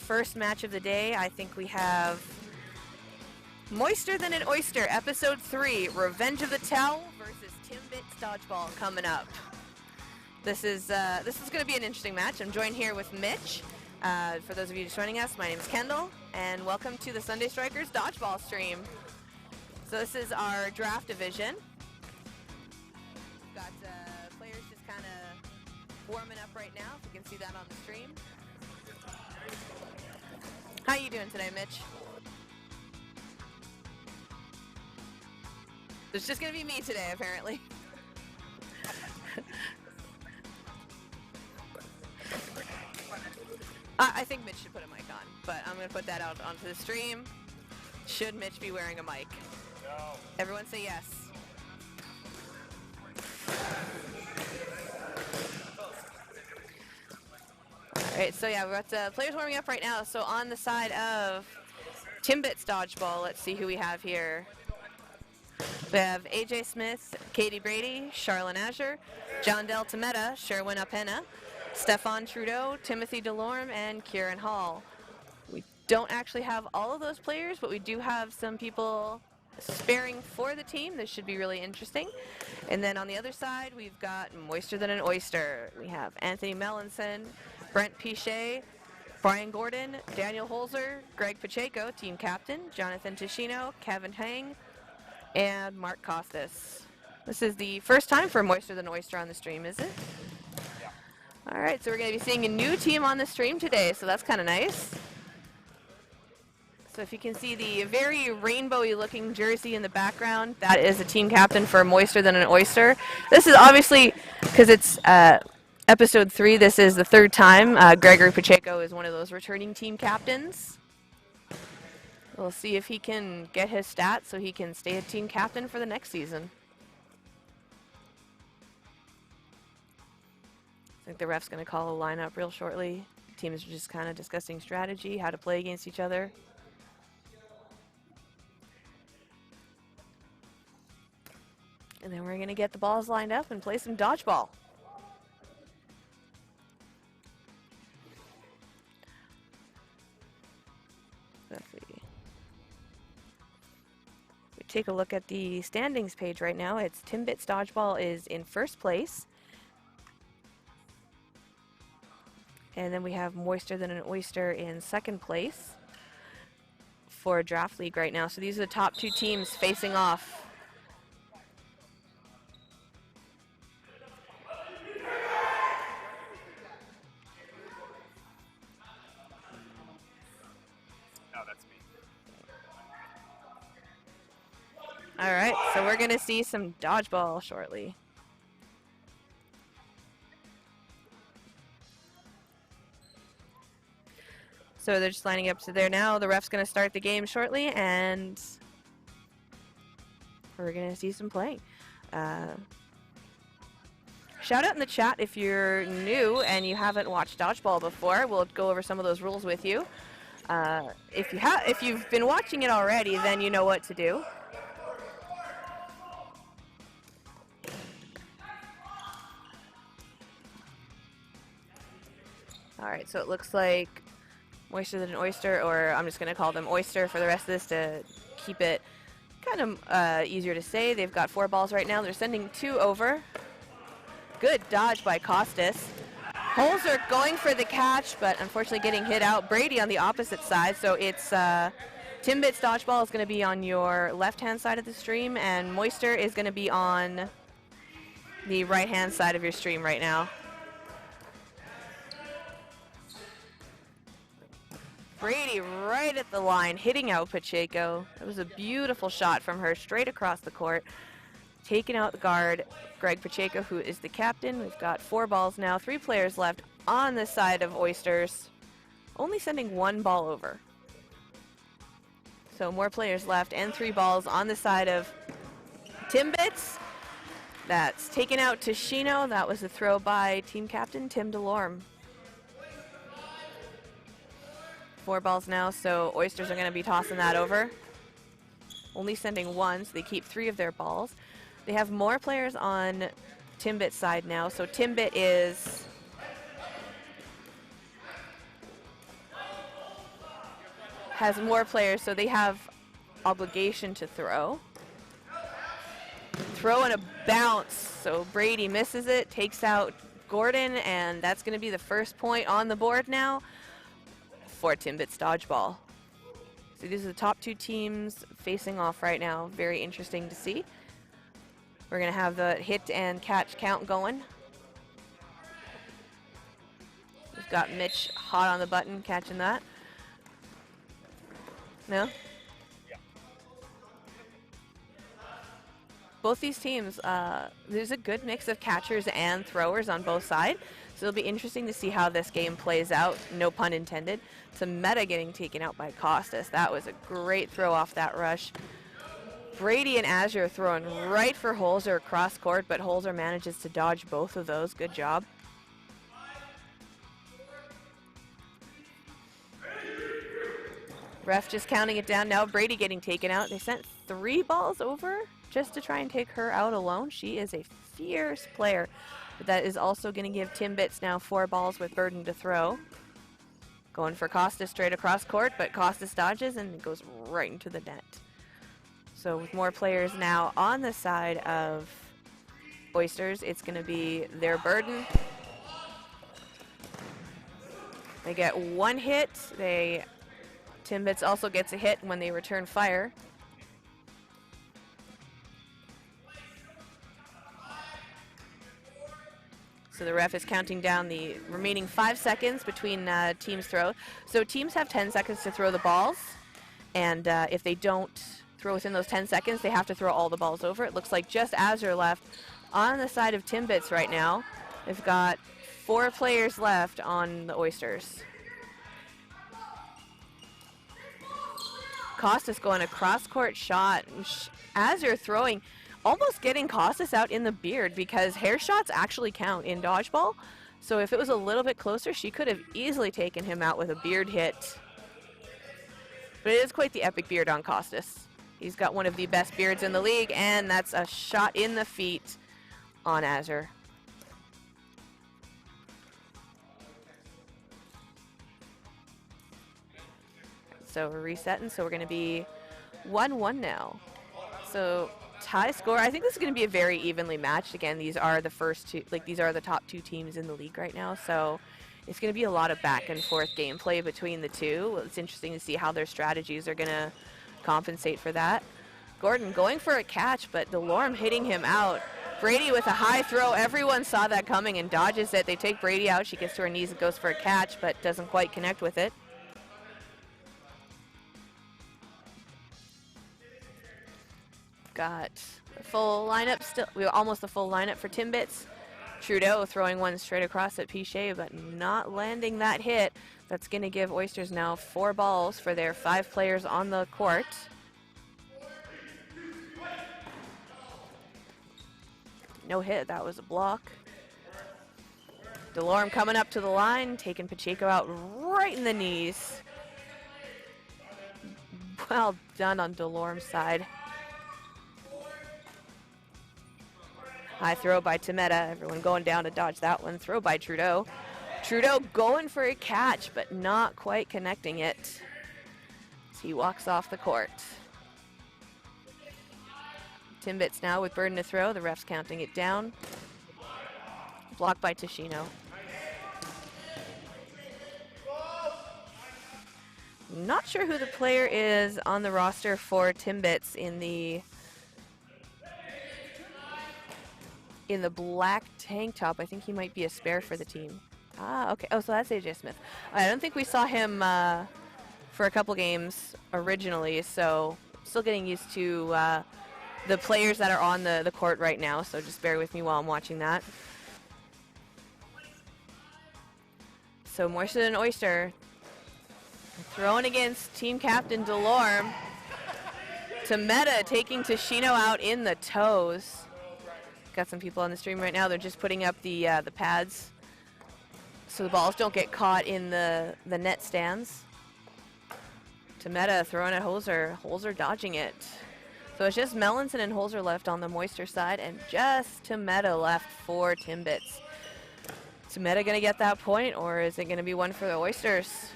first match of the day, I think we have Moister Than an Oyster, Episode 3, Revenge of the Towel versus Timbits Dodgeball coming up. This is going to be an interesting match. I'm joined here with Mitch. For those of you just joining us, my name is Kendall, and welcome to the Sunday Strikers Dodgeball stream. So this is our draft division. We've got players just kind of warming up right now, if you can see that on the stream. How you doing today, Mitch? It's just going to be me today, apparently. I think Mitch should put a mic on, but I'm going to put that out onto the stream. Should Mitch be wearing a mic? No. Everyone say yes. Alright, so yeah, we've got players warming up right now. So on the side of Timbits Dodgeball, let's see who we have here. We have AJ Smith, Katie Brady, Charlene Azure, John Del Tometa, Sherwin Apena, Stefan Trudeau, Timothy Delorme, and Kieran Hall. We don't actually have all of those players, but we do have some people sparing for the team. This should be really interesting. And then on the other side, we've got Moister Than an Oyster. We have Anthony Melanson, Brent Pichet, Brian Gordon, Daniel Holzer, Greg Pacheco, team captain, Jonathan Tishino, Kevin Hang, and Mark Costas. This is the first time for Moister Than Oyster on the stream, is it? All right, so we're going to be seeing a new team on the stream today, so that's kind of nice. So if you can see the very rainbowy looking jersey in the background, that is the team captain for Moister Than an Oyster. This is obviously, because it's episode 3, this is the third time. Gregory Pacheco is one of those returning team captains. We'll see if he can get his stats so he can stay a team captain for the next season. I think the ref's going to call a lineup real shortly. Teams are just kind of discussing strategy, how to play against each other. And then we're going to get the balls lined up and play some dodgeball. If we take a look at the standings page right now, it's Timbits Dodgeball is in first place. And then we have Moister Than an Oyster in second place for a draft league right now. So these are the top two teams facing off. All right, so we're going to see some dodgeball shortly. So they're just lining up to there now. The ref's going to start the game shortly, and we're going to see some playing. Shout out in the chat if you're new and you haven't watched dodgeball before. We'll go over some of those rules with you. If you've been watching it already, then you know what to do. All right, so it looks like Moister Than an Oyster, or I'm just going to call them Oyster for the rest of this to keep it kind of easier to say. They've got 4 balls right now. They're sending 2 over. Good dodge by Costas. Holzer going for the catch, but unfortunately getting hit out. Brady on the opposite side, so it's Timbits Dodgeball is going to be on your left-hand side of the stream, and Moister is going to be on the right-hand side of your stream right now. Brady right at the line, hitting out Pacheco. It was a beautiful shot from her, straight across the court. Taking out the guard, Greg Pacheco, who is the captain. We've got 4 balls now, 3 players left on the side of Oysters. Only sending 1 ball over. So more players left and 3 balls on the side of Timbits. That's taken out Tishino. That was a throw by team captain Tim Delorme. 4 balls now, so Oysters are going to be tossing that over. Only sending 1, so they keep 3 of their balls. They have more players on Timbit's side now, so Timbit is has more players, so they have obligation to throw. Throw and a bounce, so Brady misses it, takes out Gordon, and that's going to be the first point on the board now for Timbits Dodgeball. So these are the top two teams facing off right now. Very interesting to see. We're going to have the hit and catch count going. We've got Mitch hot on the button catching that. No? Both these teams, there's a good mix of catchers and throwers on both sides. So it'll be interesting to see how this game plays out, no pun intended. To Meta getting taken out by Costas. That was a great throw off that rush. Brady and Azure throwing right for Holzer across court, but Holzer manages to dodge both of those. Good job. Ref just counting it down now. Brady getting taken out. They sent 3 balls over just to try and take her out alone. She is a fierce player. But that is also going to give Timbits now 4 balls with burden to throw. Going for Costas straight across court, but Costas dodges and it goes right into the net. So with more players now on the side of Oysters, it's going to be their burden. They get 1 hit. Timbits also gets a hit when they return fire. So the ref is counting down the remaining 5 seconds between teams' throw. So teams have 10 seconds to throw the balls, and if they don't throw within those 10 seconds, they have to throw all the balls over. It looks like just Azure left on the side of Timbits right now. They've got 4 players left on the Oysters. Costas going a cross-court shot. Azure throwing, almost getting Costas out in the beard because hair shots actually count in dodgeball. So if it was a little bit closer, she could have easily taken him out with a beard hit. But it is quite the epic beard on Costas. He's got one of the best beards in the league, and that's a shot in the feet on Azure. So we're resetting, so we're going to be 1-1 now. So tie score, I think this is going to be a very evenly matched. Again, these are the first two, these are the top 2 teams in the league right now, so it's going to be a lot of back and forth gameplay between the two. It's interesting to see how their strategies are going to compensate for that. Gordon going for a catch, but Delorme hitting him out. Brady with a high throw. Everyone saw that coming and dodges it. They take Brady out. She gets to her knees and goes for a catch, but doesn't quite connect with it. Got a full lineup still. We were almost a full lineup for Timbits. Trudeau throwing one straight across at Pichet, but not landing that hit. That's going to give Oysters now 4 balls for their 5 players on the court. No hit, that was a block. Delorme coming up to the line, taking Pacheco out right in the knees. Well done on Delorme's side. High throw by Timetta. Everyone going down to dodge that one. Throw by Trudeau. Trudeau going for a catch, but not quite connecting it as he walks off the court. Timbits now with burden to throw. The ref's counting it down. Blocked by Tashino. Not sure who the player is on the roster for Timbits in the black tank top. I think he might be a spare for the team. Ah, okay. Oh, so that's AJ Smith. I don't think we saw him for a couple games originally, so still getting used to the players that are on the court right now, so just bear with me while I'm watching that. So Moisture and Oyster throwing against team captain Delorme. Timetta taking Tashino out in the toes. Got some people on the stream right now. They're just putting up the pads so the balls don't get caught in the net stands. Timetta throwing at Holzer. Holzer dodging it. So it's just Melanson and Holzer left on the Moisture side, and just Timetta left for Timbits. Timetta going to get that point, or is it going to be one for the Oysters?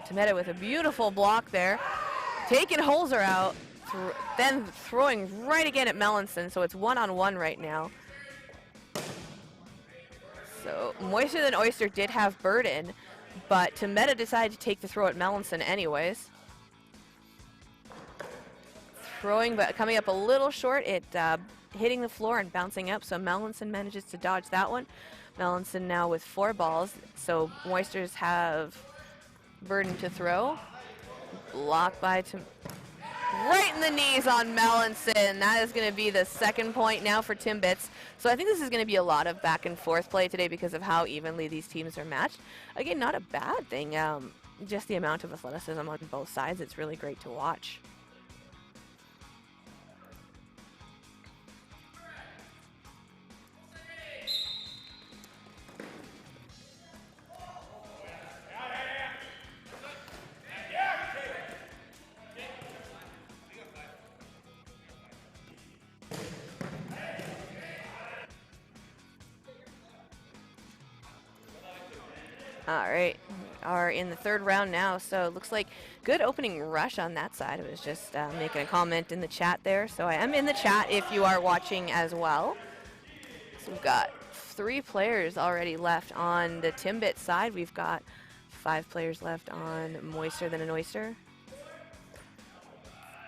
Tameda with a beautiful block there. Taking Holzer out, then throwing right again at Melanson, so it's one-on-one right now. So Moister Than Oyster did have burden, but Tameda decided to take the throw at Melanson anyways. Throwing, but coming up a little short, it hitting the floor and bouncing up, so Melanson manages to dodge that one. Melanson now with 4 balls, so Moisters have burden to throw. Blocked by right in the knees on Melanson. That is going to be the second point now for Timbits. So I think this is going to be a lot of back and forth play today because of how evenly these teams are matched. Again, not a bad thing, just the amount of athleticism on both sides. It's really great to watch. All right, we are in the third round now, so it looks like good opening rush on that side. I was just making a comment in the chat there, so I am in the chat if you are watching as well. So we've got 3 players already left on the Timbit side. We've got 5 players left on Moister Than an Oyster.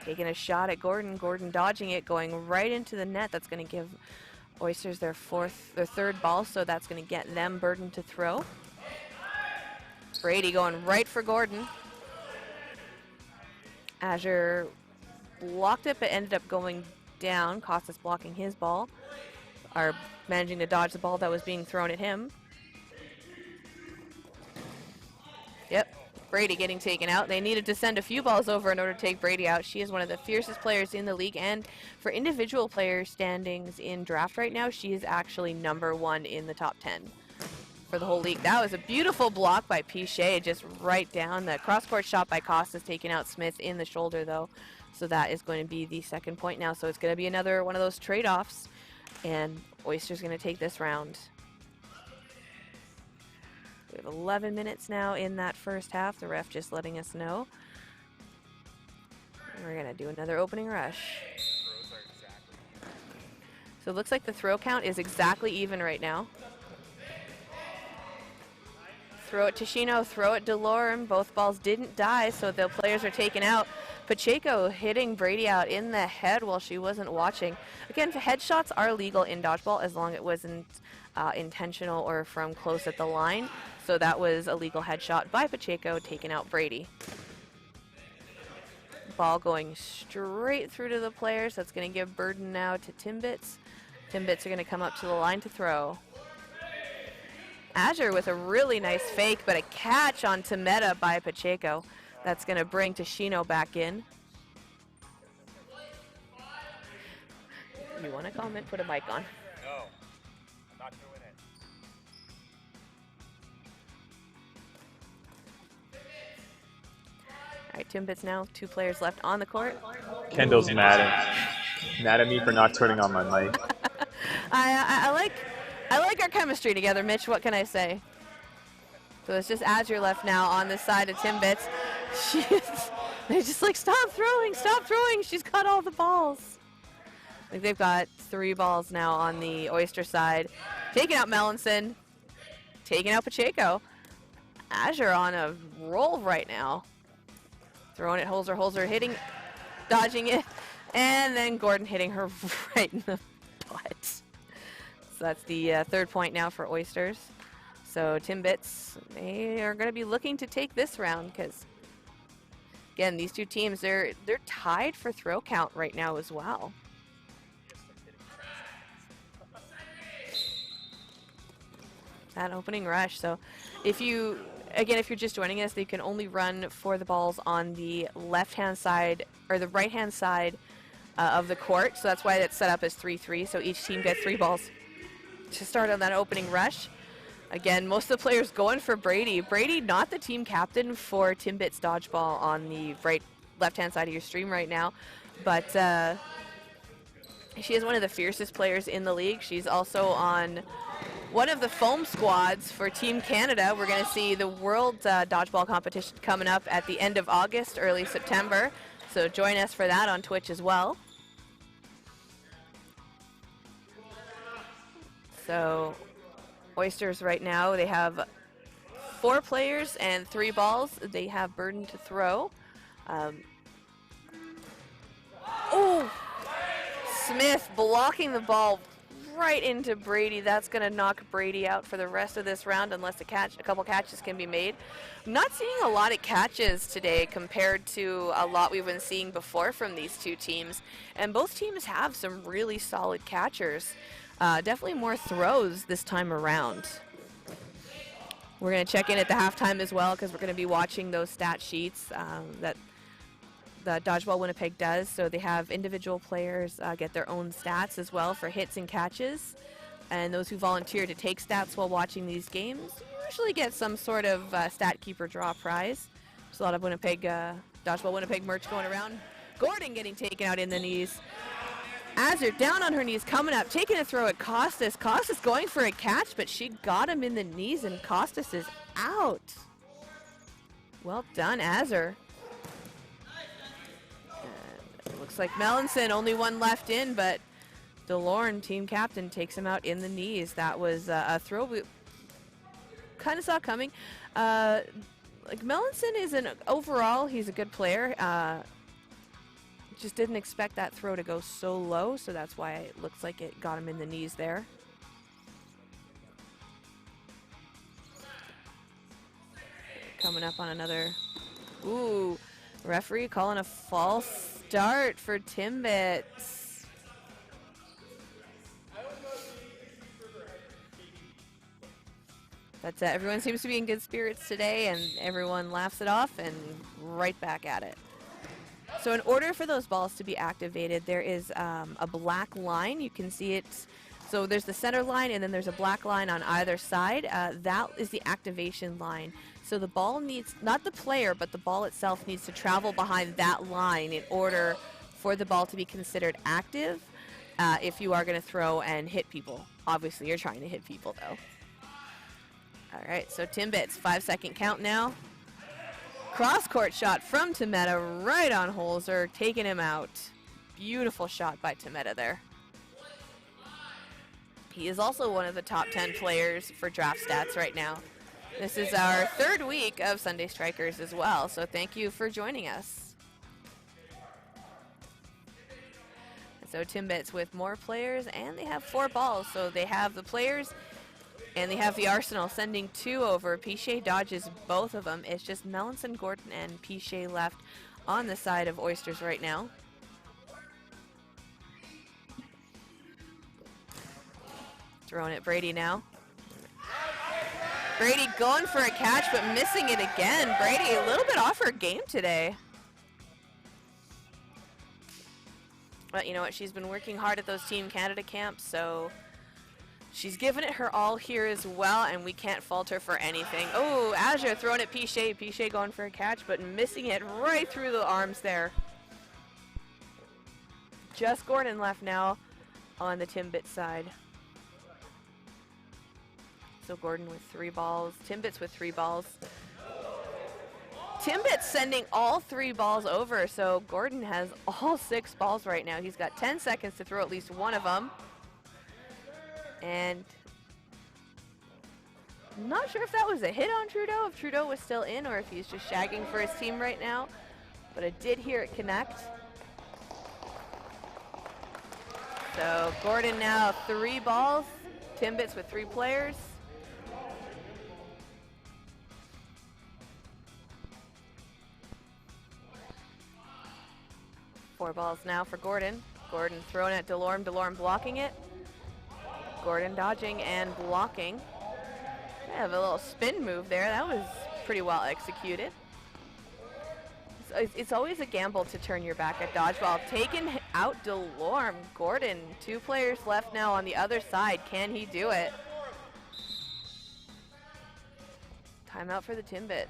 Taking a shot at Gordon. Gordon dodging it, going right into the net. That's going to give Oysters their third ball, so that's going to get them burden to throw. Brady going right for Gordon. Azure blocked it, but ended up going down. Costas blocking his ball, or managing to dodge the ball that was being thrown at him. Yep, Brady getting taken out. They needed to send a few balls over in order to take Brady out. She is one of the fiercest players in the league, and for individual player standings in draft right now, she is actually #1 in the top 10. For the whole league. That was a beautiful block by Pichet, just right down. The cross-court shot by Costas taking out Smith in the shoulder, though. So that is going to be the second point now. So it's going to be another one of those trade-offs, and Oyster's going to take this round. We have 11 minutes now in that first half. The ref just letting us know. And we're going to do another opening rush. So it looks like the throw count is exactly even right now. Throw it to Shino, throw it to Lauren. Both balls didn't die, so the players are taken out. Pacheco hitting Brady out in the head while she wasn't watching. Again, headshots are legal in dodgeball as long as it wasn't intentional or from close at the line. So that was a legal headshot by Pacheco, taking out Brady. Ball going straight through to the players. That's going to give burden now to Timbits. Timbits are going to come up to the line to throw. Azure with a really nice fake, but a catch on Tameda by Pacheco. That's going to bring Tashino back in. You want to comment? Put a mic on. No, I'm not doing it. All right, Timbits now. 2 players left on the court. Kendall's mad at me for not turning on my mic. I like our chemistry together, Mitch. What can I say? So it's just Azure left now on the side of Timbits. They're just like, stop throwing, stop throwing. She's got all the balls. I think they've got 3 balls now on the Oyster side. Taking out Melanson. Taking out Pacheco. Azure on a roll right now. Throwing it, Holzer hitting, dodging it. And then Gordon hitting her right in the butt. So that's the third point now for Oysters. So Timbits, they are going to be looking to take this round because, again, these 2 teams, they're tied for throw count right now as well. That opening rush. So if you're just joining us, you can only run for the balls on the left-hand side or the right-hand side of the court. So that's why it's set up as 3-3. So each team gets 3 balls to start on that opening rush. Again, most of the players going for Brady. Brady, not the team captain for Timbits Dodgeball on the left-hand side of your stream right now, but she is one of the fiercest players in the league. She's also on one of the foam squads for Team Canada. We're going to see the World Dodgeball competition coming up at the end of August, early September. So join us for that on Twitch as well. So Oysters right now, they have 4 players and 3 balls. They have burden to throw. Oh! Smith blocking the ball right into Brady. That's going to knock Brady out for the rest of this round unless a couple catches can be made. I'm not seeing a lot of catches today compared to a lot we've been seeing before from these two teams. And both teams have some really solid catchers. Definitely more throws this time around. We're going to check in at the halftime as well because we're going to be watching those stat sheets that the Dodgeball Winnipeg does. So they have individual players get their own stats as well for hits and catches. And those who volunteer to take stats while watching these games usually get some sort of stat keeper draw prize. There's a lot of Winnipeg, Dodgeball Winnipeg merch going around. Gordon getting taken out in the knees. Azure down on her knees, coming up, taking a throw at Costas. Costas going for a catch, but she got him in the knees, and Costas is out. Well done, Azure. Looks like Melanson, only one left in, but DeLorme, team captain, takes him out in the knees. That was a throw we kind of saw coming. Like Melanson is overall, he's a good player. Just didn't expect that throw to go so low, so that's why it looks like it got him in the knees there. Coming up on another, ooh, referee calling a false start for Timbits. That's it. Everyone seems to be in good spirits today, and everyone laughs it off and right back at it. So in order for those balls to be activated, there is a black line. You can see it. So there's the center line, and then there's a black line on either side. That is the activation line. So the ball needs, not the player, but the ball itself needs to travel behind that line in order for the ball to be considered active if you are going to throw and hit people. Obviously, you're trying to hit people, though. All right, so Timbits, 5-second count now. Cross-court shot from Temeta right on Holzer, taking him out. Beautiful shot by Temeta there. He is also one of the top 10 players for draft stats right now. This is our 3rd week of Sunday Strikers as well, so thank you for joining us. So Timbits with more players, and they have 4 balls, so they have the players and they have the arsenal sending 2 over. Piché dodges both of them. It's just Melanson, Gordon, and Piché left on the side of Oysters right now. Throwing it Brady now. Brady going for a catch, but missing it again. Brady a little bit off her game today. But you know what? She's been working hard at those Team Canada camps, so she's given it her all here as well, and we can't fault her for anything. Oh, Azure throwing at Piché. Piché going for a catch, but missing it right through the arms there. Just Gordon left now on the Timbits side. So Gordon with 3 balls, Timbits with 3 balls. Timbits sending all 3 balls over, so Gordon has all 6 balls right now. He's got 10 seconds to throw at least one of them. And I'm not sure if that was a hit on Trudeau, if Trudeau was still in, or if he's just shagging for his team right now. But I did hear it connect. So Gordon now 3 balls, Timbits with 3 players. Four balls now for Gordon. Gordon throwing at DeLorme, DeLorme blocking it. Gordon dodging and blocking. I have a little spin move there. That was pretty well executed. It's always a gamble to turn your back at dodgeball. Taking out DeLorme. Gordon, 2 players left now on the other side. Can he do it? Timeout for the Timbits.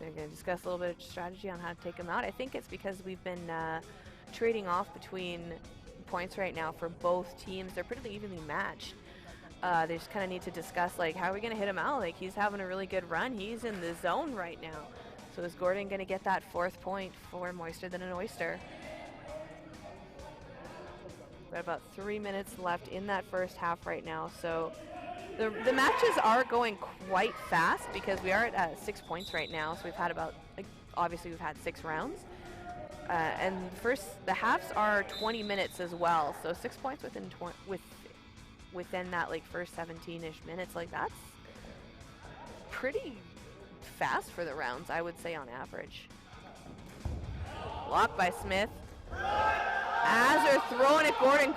They're going to discuss a little bit of strategy on how to take them out. I think it's because we've been trading off between points right now for both teams. They're pretty evenly matched. They just kind of need to discuss, like, how are we going to hit him out? Like, he's having a really good run. He's in the zone right now. So is Gordon going to get that 4th point for Moister than an Oyster? Got about 3 minutes left in that first half right now. So the matches are going quite fast because we are at 6 points right now. So we've had about, like, obviously we've had 6 rounds. And the halves are 20 minutes as well. So 6 points within that, like, first 17-ish minutes, like, that's pretty fast for the rounds, I would say, on average. Blocked by Smith. Azure throwing at Gordon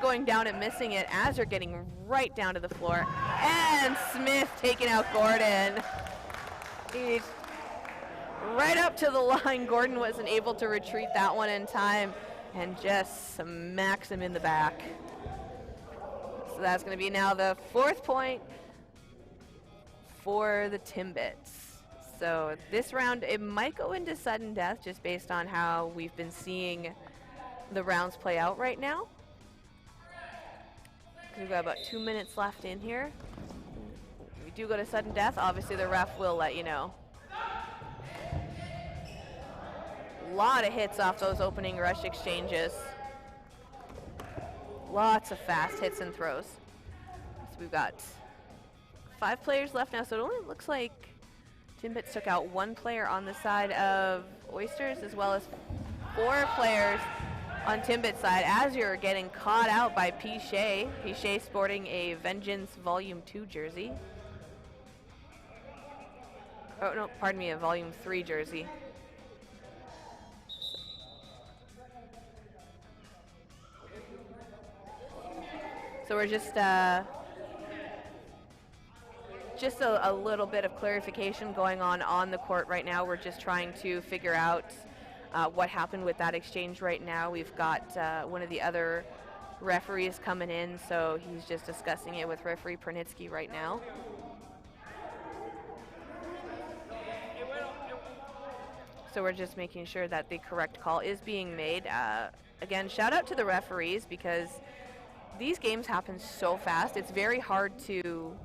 going down and missing it. Azure getting right down to the floor. And Smith taking out Gordon. He's right up to the line. Gordon wasn't able to retreat that one in time and just smacks him in the back. So that's going to be now the 4th point for the Timbits. So this round, it might go into sudden death just based on how we've been seeing the rounds play out right now. We've got about 2 minutes left in here. If we do go to sudden death, obviously the ref will let you know. A lot of hits off those opening rush exchanges. Lots of fast hits and throws. So we've got 5 players left now, so it only looks like Timbits took out 1 player on the side of Oysters, as well as 4 players on Timbits' side. Azure getting caught out by Pichet. Pichet sporting a Vengeance Volume 2 jersey. Oh, no, pardon me, a Volume 3 jersey. So we're just a little bit of clarification going on the court right now. We're just trying to figure out what happened with that exchange right now. We've got one of the other referees coming in, so he's just discussing it with referee Pernitsky right now. So we're just making sure that the correct call is being made. Again, shout out to the referees because these games happen so fast. It's very hard to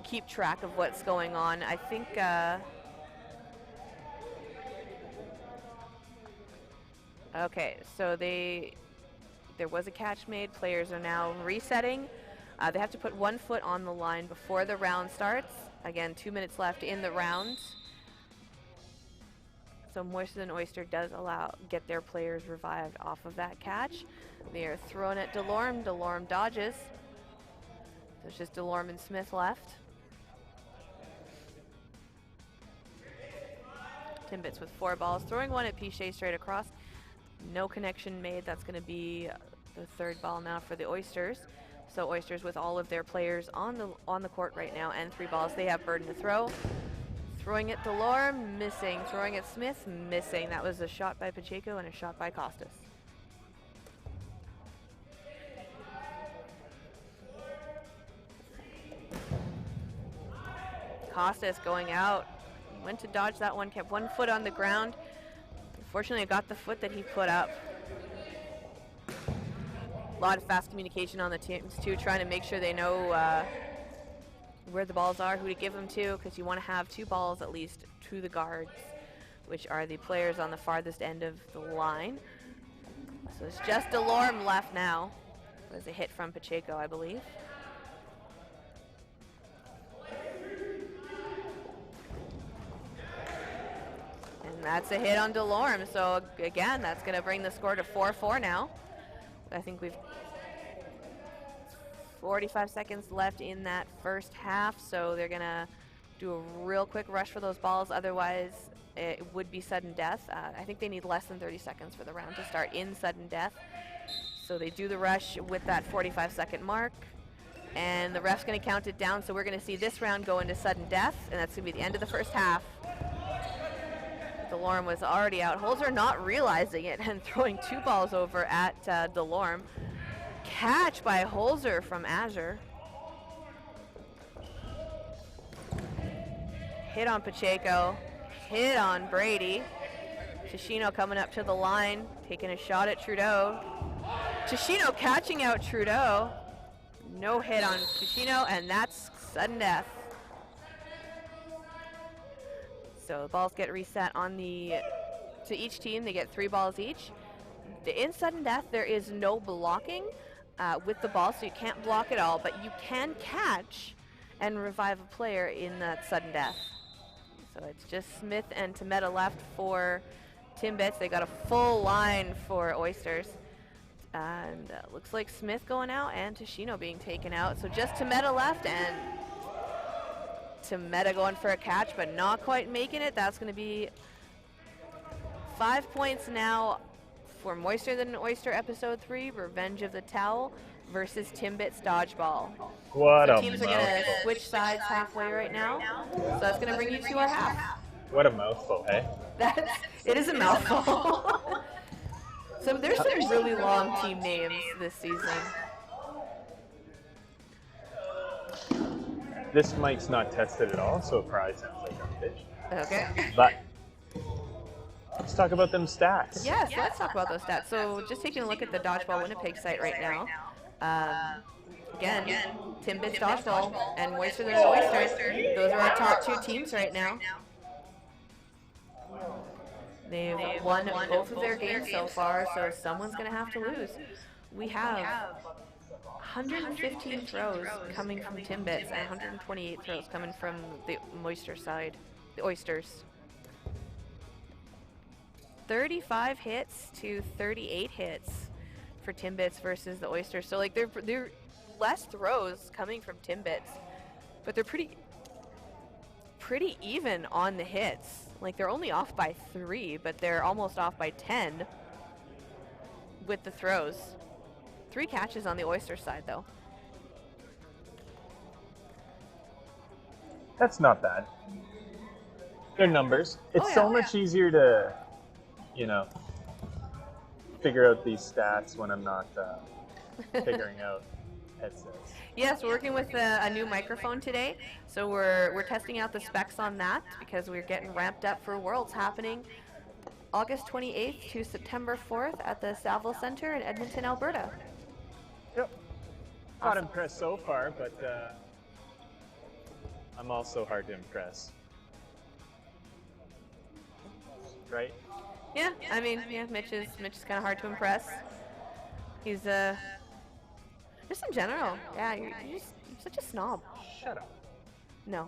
keep track of what's going on. I think okay, so there was a catch made. Players are now resetting. They have to put 1 foot on the line before the round starts. Again, 2 minutes left in the round. So Moister than Oyster does get their players revived off of that catch. They are thrown at Delorme. Delorme dodges. So it's just Delorme and Smith left. Timbits with 4 balls, throwing 1 at Pichet straight across. No connection made. That's going to be the 3rd ball now for the Oysters. So Oysters with all of their players on the court right now and 3 balls. They have burden to throw. Throwing at Delorme, missing. Throwing at Smith, missing. That was a shot by Pacheco and a shot by Costas. Costas going out. Went to dodge that one, kept 1 foot on the ground. Unfortunately, got the foot that he put up. A lot of fast communication on the teams too, trying to make sure they know where the balls are, who to give them to, because you want to have 2 balls at least to the guards, which are the players on the farthest end of the line. So it's just Delorme left now. It was a hit from Pacheco, I believe. And that's a hit on Delorme. So again, that's going to bring the score to 4-4 now. I think we've 45 seconds left in that first half, so they're going to do a real quick rush for those balls. Otherwise, it would be sudden death. I think they need less than 30 seconds for the round to start in sudden death. So they do the rush with that 45-second mark, and the ref's going to count it down, so we're going to see this round go into sudden death, and that's going to be the end of the first half. Delorme was already out. Holzer not realizing it and throwing 2 balls over at Delorme. Catch by Holzer from Azure. Hit on Pacheco. Hit on Brady. Shishino coming up to the line, taking a shot at Trudeau. Tashino catching out Trudeau. No hit on Tashino, and that's sudden death. So the balls get reset on to each team. They get 3 balls each. In sudden death, there is no blocking with the ball, so you can't block at all, but you can catch and revive a player in that sudden death. So it's just Smith and Tameta left for Timbits. They got a full line for Oysters. And looks like Smith going out and Tashino being taken out. So just Tameta left, and Tameta going for a catch, but not quite making it. That's going to be 5 points now for Moister Than an Oyster Episode 3, Revenge of the Towel versus Timbits Dodgeball. What so a teams are going to switch sides halfway right now. So that's going to bring you to our half. What a mouthful, hey? It is a mouthful. So there's some really long team names this season. This mic's not tested at all, so it probably sounds like garbage. Okay. But let's talk about them stats. Yes, let's talk about those stats. So just taking a look at the Dodgeball Winnipeg site right now. Again, Timbits Dodgeball and Moister Than an Oyster. Those are our top 2 teams right now. They've won both of their games so far, so someone's going to have to lose. We have 115 throws coming from Timbits and 128 throws coming from the Moister side, the Oysters. 35 hits to 38 hits for Timbits versus the Oysters. So like they're less throws coming from Timbits, but they're pretty even on the hits. Like they're only off by 3, but they're almost off by 10 with the throws. 3 catches on the Oyster side though. That's not bad. They're numbers. It's so much easier to, you know, figure out these stats when I'm not figuring out headsets. Yes, we're working with a new microphone today, so we're testing out the specs on that because we're getting ramped up for Worlds happening August 28th to September 4th at the Salville Center in Edmonton, Alberta. Yep. Not impressed so far, but I'm also hard to impress. Right? Yeah, I mean, yeah, Mitch is kind of hard to impress. He's just in general, yeah, you're such a snob. Shut up. No.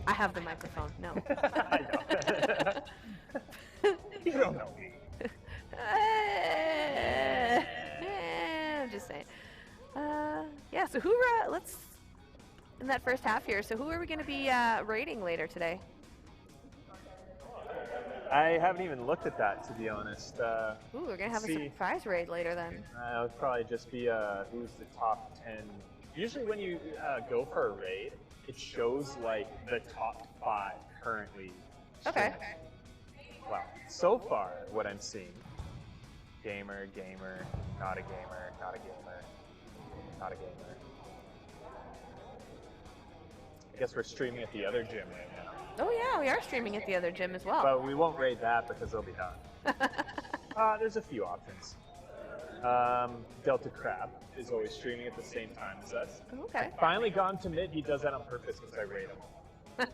I have the microphone. No. I know. You don't know me. I'm just saying. Yeah. So who? Let's in that first half here. So who are we going to be rating later today? I haven't even looked at that, to be honest. Ooh, we're going to have a surprise raid later then. It would probably just be who's the top 10. Usually when you go for a raid, it shows like the top 5 currently. Okay. Well, so far what I'm seeing, gamer, not a gamer, not a gamer, not a gamer. I guess we're streaming at the other gym right now. Oh yeah, we are streaming at the other gym as well. But we won't raid that because they'll be done. There's a few options. Delta Crab is always streaming at the same time as us. Okay. Finally gone to mid. He does that on purpose because I raid him.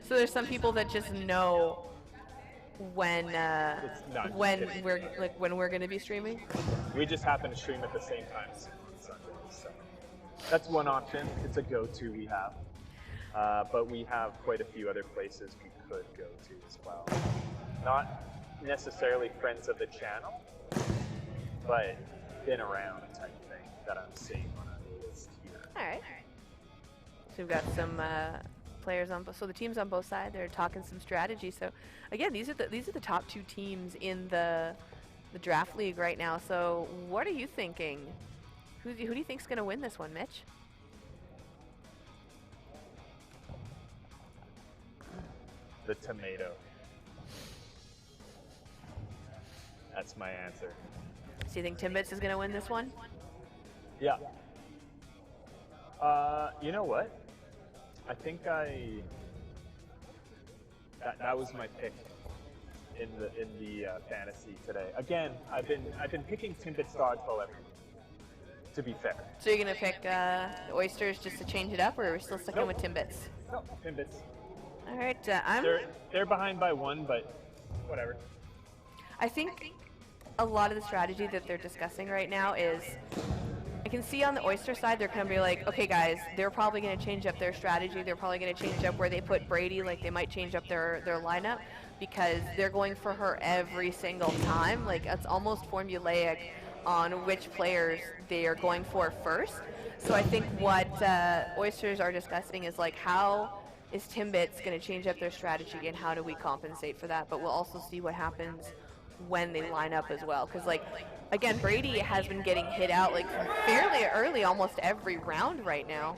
So there's some people that just know when we're going to be streaming. We just happen to stream at the same time as Sundays. So that's one option. It's a go-to we have. But we have quite a few other places we could go to as well. Not necessarily friends of the channel, but been around type thing that I'm seeing on our list here. All right. So we've got some players on both. So the teams on both sides, they're talking some strategy. So again, these are the top 2 teams in the draft league right now. So what are you thinking? Who do you think's going to win this one, Mitch? The tomato. That's my answer. So you think Timbits is going to win this one? Yeah. You know what? I think that was my pick in the fantasy today. Again, I've been picking Timbits dodgeball every week. To be fair. So you're gonna pick the oysters just to change it up, or are we still sticking with Timbits? No, Timbits. All right, They're behind by 1, but whatever. I think a lot of the strategy that they're discussing right now is, I can see on the oyster side they're gonna be like, okay guys, they're probably gonna change up their strategy. They're probably gonna change up where they put Brady. Like they might change up their lineup because they're going for her every single time. Like it's almost formulaic on which players they are going for first. So I think what oysters are discussing is like, how is Timbits going to change up their strategy and how do we compensate for that? But we'll also see what happens when they line up as well. Because like, again, Brady has been getting hit out like fairly early almost every round right now.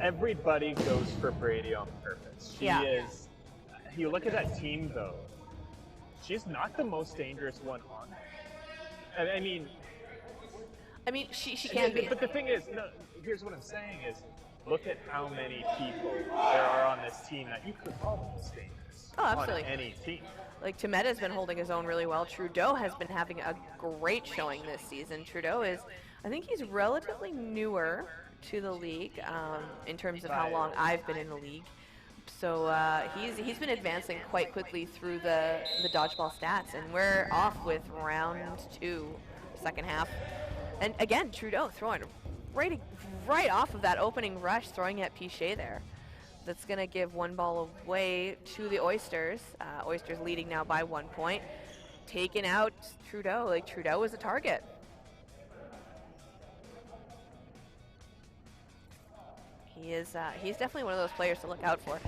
Everybody goes for Brady on purpose. She is, you look at that team though, she's not the most dangerous one on it. I mean, she can be. But the thing is, no, here's what I'm saying is, look at how many people there are on this team that you could call the most dangerous on any team. Like Timet's been holding his own really well. Trudeau has been having a great showing this season. Trudeau is, I think he's relatively newer to the league in terms of how long I've been in the league. So he's been advancing quite quickly through the dodgeball stats, and we're off with round 2, second half. And again, Trudeau throwing right off of that opening rush, throwing at Pichet there. That's going to give 1 ball away to the Oysters. Oysters leading now by 1 point. Taking out Trudeau. Like Trudeau was a target. He's definitely one of those players to look out for.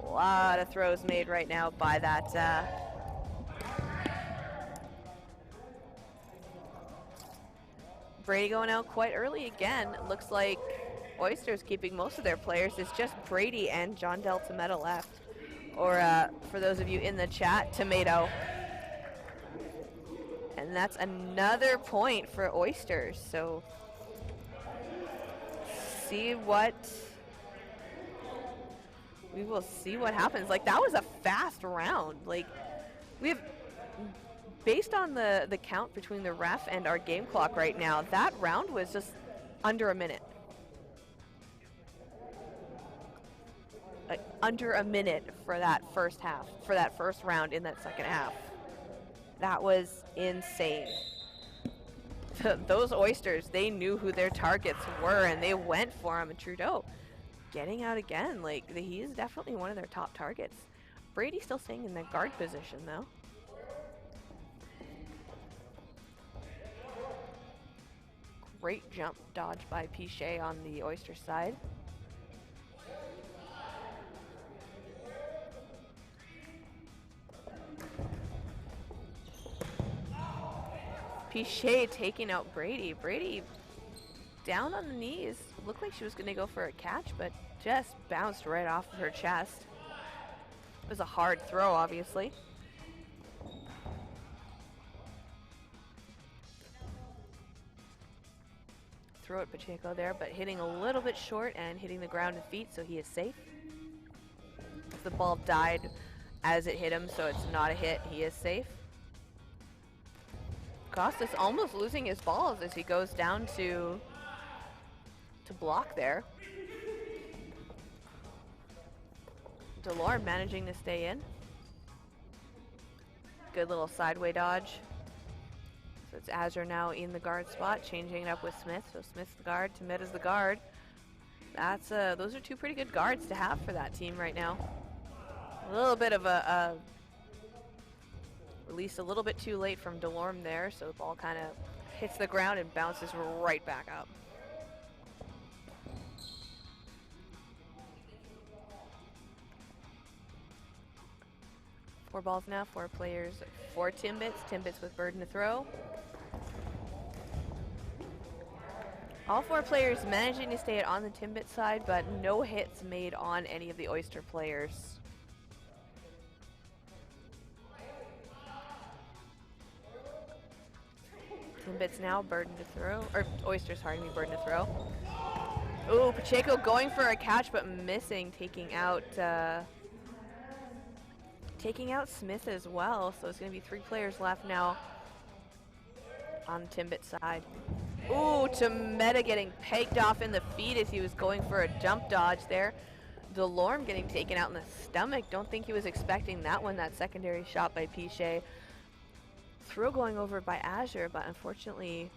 A lot of throws made right now by that Brady going out quite early again. Looks like Oysters keeping most of their players. It's just Brady and John Del Tomato left. Or for those of you in the chat, Tomato. And that's another point for Oysters. So we will see what happens. Like that was a fast round. Like we have, based on the count between the ref and our game clock right now, that round was just under a minute. Like under a minute for that first half, for that first round in that second half. That was insane. Those Oysters, they knew who their targets were and they went for him. And Trudeau getting out again. Like he is definitely one of their top targets. Brady's still staying in the guard position though. Great jump dodge by Pichet on the Oyster side. Pichet taking out Brady. Brady down on the knees. Looked like she was going to go for a catch, but just bounced right off of her chest. It was a hard throw, obviously. Throw at Pacheco there, but hitting a little bit short and hitting the ground and feet, so he is safe. The ball died as it hit him, so it's not a hit. He is safe. Costas almost losing his balls as he goes down to block there. Delorme managing to stay in. Good little sideway dodge. So it's Azure now in the guard spot, changing it up with Smith. So Smith's the guard, Tamita's the guard. That's those are 2 pretty good guards to have for that team right now. A little bit of a release a little bit too late from Delorme there, so the ball kind of hits the ground and bounces right back up. Four balls now, 4 players for Timbits. Timbits with burden to throw. All 4 players managing to stay on the Timbit side, but no hits made on any of the Oyster players. Timbits now burden to throw, or Oysters, pardon me, burden to throw. Ooh, Pacheco going for a catch but missing, taking out Smith as well. So it's going to be 3 players left now on Timbit's side. Ooh, Tameta getting pegged off in the feet as he was going for a jump dodge there. Delorme getting taken out in the stomach. Don't think he was expecting that one, that secondary shot by Piché. Throw going over by Azure, but unfortunately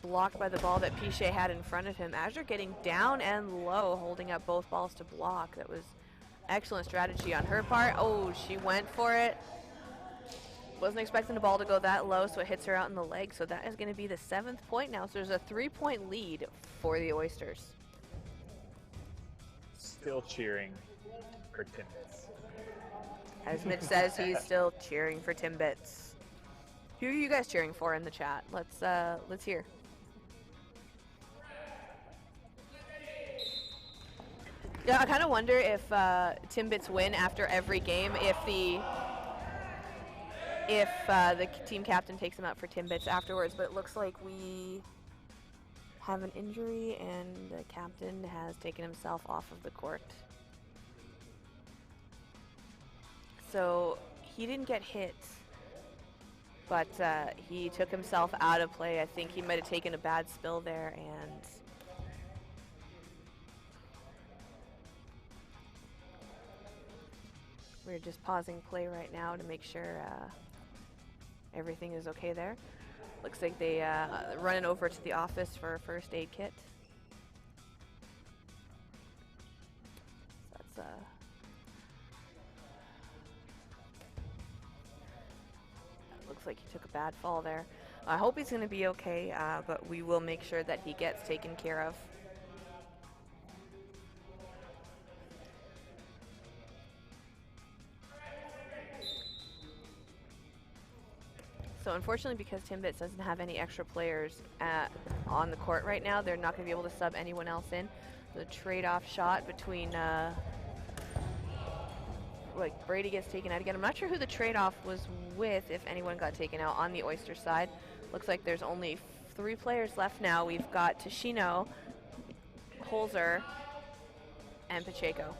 blocked by the ball that Piché had in front of him. Azure getting down and low, holding up both balls to block. That was excellent strategy on her part. Oh, she went for it. Wasn't expecting the ball to go that low, so it hits her out in the leg. So that is going to be the 7th point now. So there's a 3-point lead for the Oysters. Still cheering for Timbits. As Mitch says, he's still cheering for Timbits. Who are you guys cheering for in the chat? Let's hear. Yeah, I kind of wonder if Timbits win after every game, if the team captain takes him out for Timbits afterwards, but it looks like we have an injury and the captain has taken himself off of the court. So he didn't get hit, but he took himself out of play. I think he might have taken a bad spill there, and we're just pausing play right now to make sure everything is okay there. Looks like they running over to the office for a first aid kit. So that's looks like he took a bad fall there. I hope he's going to be okay, but we will make sure that he gets taken care of. So unfortunately, because Timbits doesn't have any extra players on the court right now, they're not going to be able to sub anyone else in. The trade-off shot between, like, Brady gets taken out again. I'm not sure who the trade-off was with, if anyone got taken out on the Oyster side. Looks like there's only 3 players left now. We've got Tashino, Holzer, and Pacheco.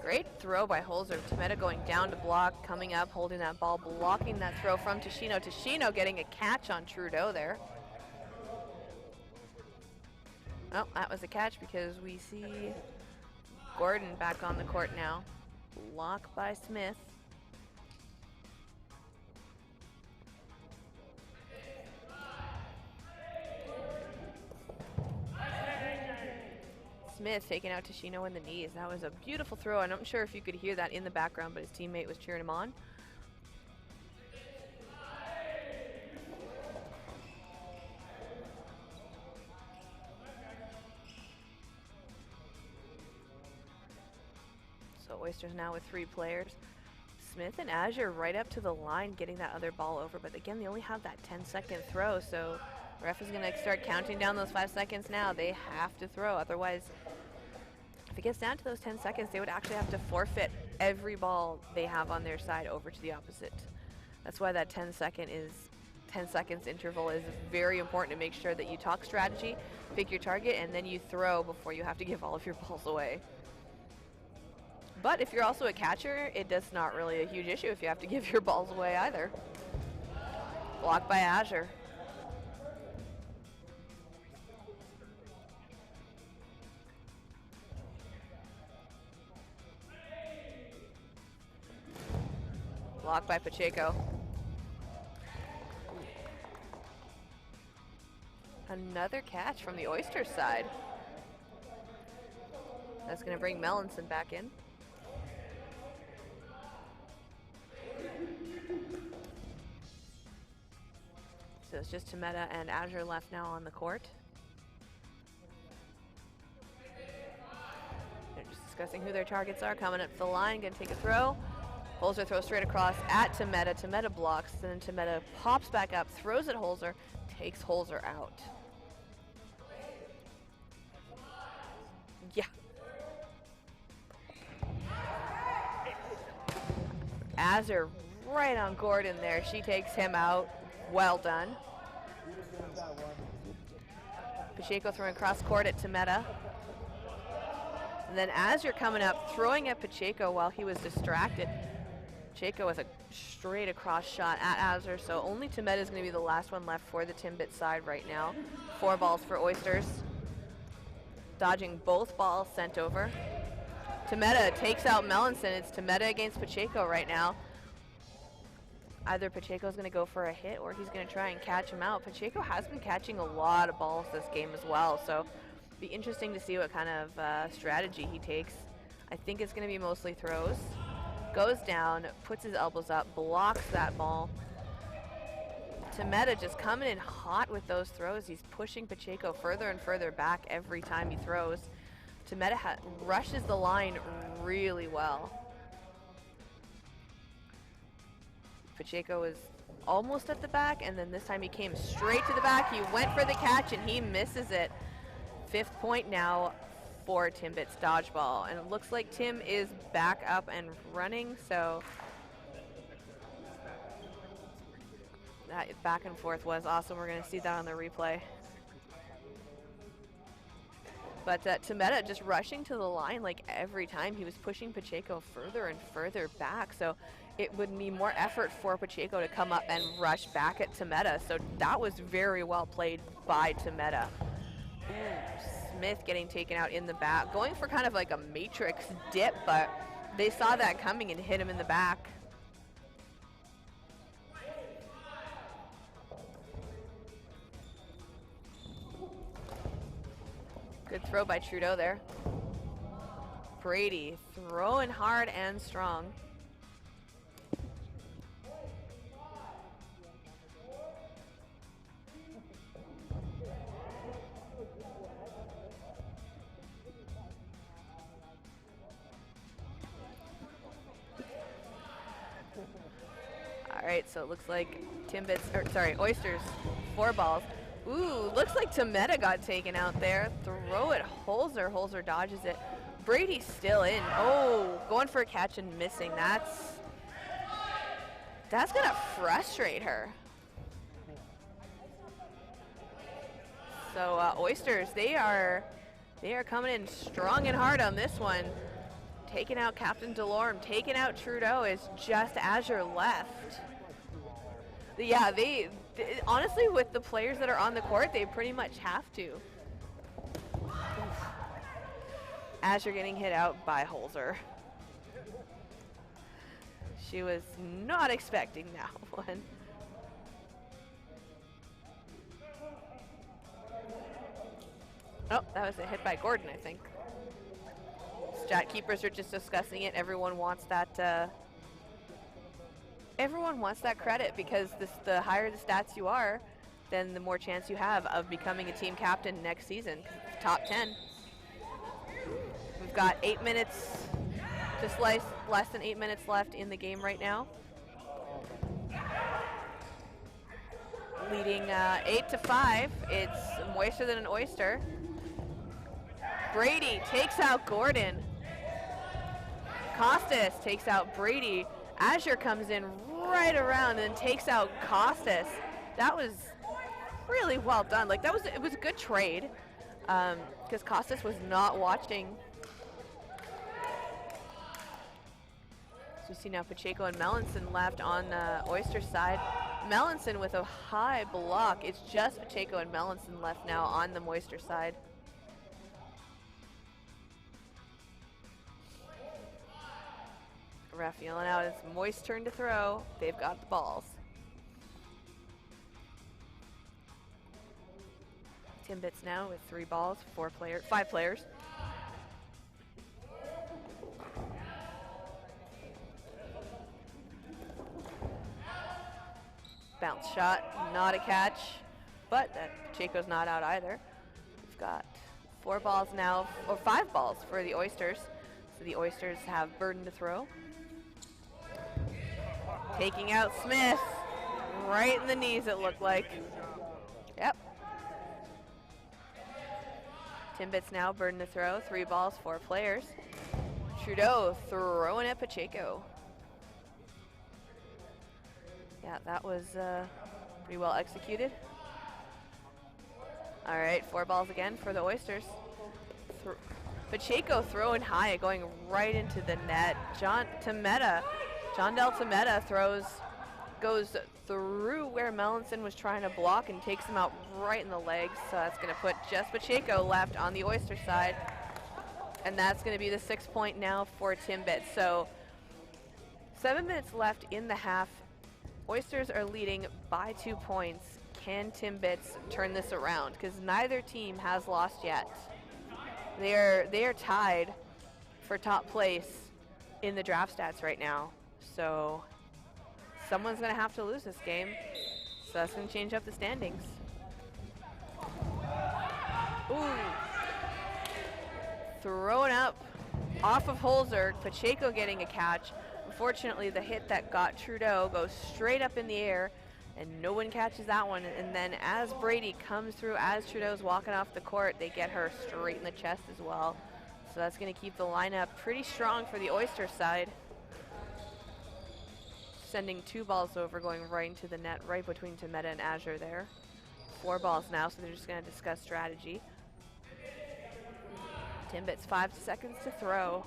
Great throw by Holzer. Tameta going down to block, coming up, holding that ball, blocking that throw from Tashino. Tashino getting a catch on Trudeau there. Oh, that was a catch because we see Gordon back on the court now. Block by Smith. Smith taking out Tashino in the knees. That was a beautiful throw, and I'm not sure if you could hear that in the background, but his teammate was cheering him on. So Oysters now with 3 players. Smith and Azure right up to the line getting that other ball over, but again, they only have that 10-second throw, so ref is going to start counting down those 5 seconds now. They have to throw, otherwise, if it gets down to those 10 seconds, they would actually have to forfeit every ball they have on their side over to the opposite. That's why that 10 seconds interval is very important, to make sure that you talk strategy, pick your target, and then you throw before you have to give all of your balls away. But if you're also a catcher, it does not really a huge issue if you have to give your balls away either. Blocked by Azure. Blocked by Pacheco. Another catch from the Oysters side. That's going to bring Melanson back in. So it's just Tameta and Azure left now on the court. They're just discussing who their targets are. Coming up to the line, going to take a throw. Holzer throws straight across at Tameta. Tameta blocks, and then Tameta pops back up, throws at Holzer, takes Holzer out. Yeah. Azure right on Gordon there. She takes him out. Well done. Pacheco throwing cross court at Tameta. And then as you're coming up, throwing at Pacheco while he was distracted. Pacheco with a straight across shot at Azure, so only Tameta is going to be the last one left for the Timbit side right now. 4 balls for Oysters. Dodging both balls sent over. Tameta takes out Melanson. It's Tameta against Pacheco right now. Either Pacheco's going to go for a hit or he's going to try and catch him out. Pacheco has been catching a lot of balls this game as well, so it'll be interesting to see what kind of strategy he takes. I think it's going to be mostly throws. Goes down, puts his elbows up, blocks that ball. Tameta just coming in hot with those throws. He's pushing Pacheco further and further back every time he throws. Tameta rushes the line really well. Pacheco was almost at the back, and then this time he came straight to the back. He went for the catch, and he misses it. 5th point now for Timbit's Dodgeball. And it looks like Tim is back up and running, so that back and forth was awesome. We're going to see that on the replay. But Tameta just rushing to the line like every time. He was pushing Pacheco further and further back, so it would need more effort for Pacheco to come up and rush back at Tameta. So that was very well played by Tameta. Smith getting taken out in the back, going for kind of like a matrix dip, but they saw that coming and hit him in the back. Good throw by Trudeau there. Brady throwing hard and strong. All right, so it looks like Oysters, 4 balls. Ooh, looks like Tameta got taken out there. Throw it, Holzer. Holzer dodges it. Brady's still in. Oh, going for a catch and missing. That's gonna frustrate her. So Oysters, they are coming in strong and hard on this one. Taking out Captain Delorme, taking out Trudeau is just Azure left. Yeah, they honestly, with the players that are on the court, they pretty much have to. Azure getting hit out by Holzer. She was not expecting that one. Oh, that was a hit by Gordon, I think. Stat keepers are just discussing it. Everyone wants that. Everyone wants that credit because the higher the stats you are, then the more chance you have of becoming a team captain next season. 'Cause it's top 10. We've got 8 minutes, just less than 8 minutes left in the game right now. Leading 8-5. It's moister than an oyster. Brady takes out Gordon. Costas takes out Brady. Azure comes in right around and takes out Costas. That was really well done. Like it was a good trade because Costas was not watching. So we see now Pacheco and Melanson left on the Oyster side. Melanson with a high block. It's just Pacheco and Melanson left now on the Moister side. Ref yelling out, it's Moist turn to throw. They've got the balls. Timbits now with 3 balls, 5 players. Bounce shot, not a catch, but that Pacheco's not out either. We've got 4 balls now, or 5 balls for the Oysters. So the Oysters have burden to throw. Taking out Smith, right in the knees it looked like. Yep. Timbits now burden to throw, 3 balls, 4 players. Trudeau throwing at Pacheco. Yeah, that was pretty well executed. All right, 4 balls again for the Oysters. Pacheco throwing high, going right into the net. John Del Tameta goes through where Melanson was trying to block and takes him out right in the legs. So that's going to put just Pacheco left on the Oyster side. And that's going to be the 6 point now for Timbits. So 7 minutes left in the half. Oysters are leading by 2 points. Can Timbits turn this around? Because neither team has lost yet. They are tied for top place in the draft stats right now. So someone's going to have to lose this game. So that's going to change up the standings. Ooh. Thrown up off of Holzer. Pacheco getting a catch. Unfortunately, the hit that got Trudeau goes straight up in the air, and no one catches that one. And then as Brady comes through, as Trudeau's walking off the court, they get her straight in the chest as well. So that's going to keep the lineup pretty strong for the Oyster side. Sending 2 balls over, going right into the net, right between Tameta and Azure there. 4 balls now, so they're just going to discuss strategy. Timbits 5 seconds to throw.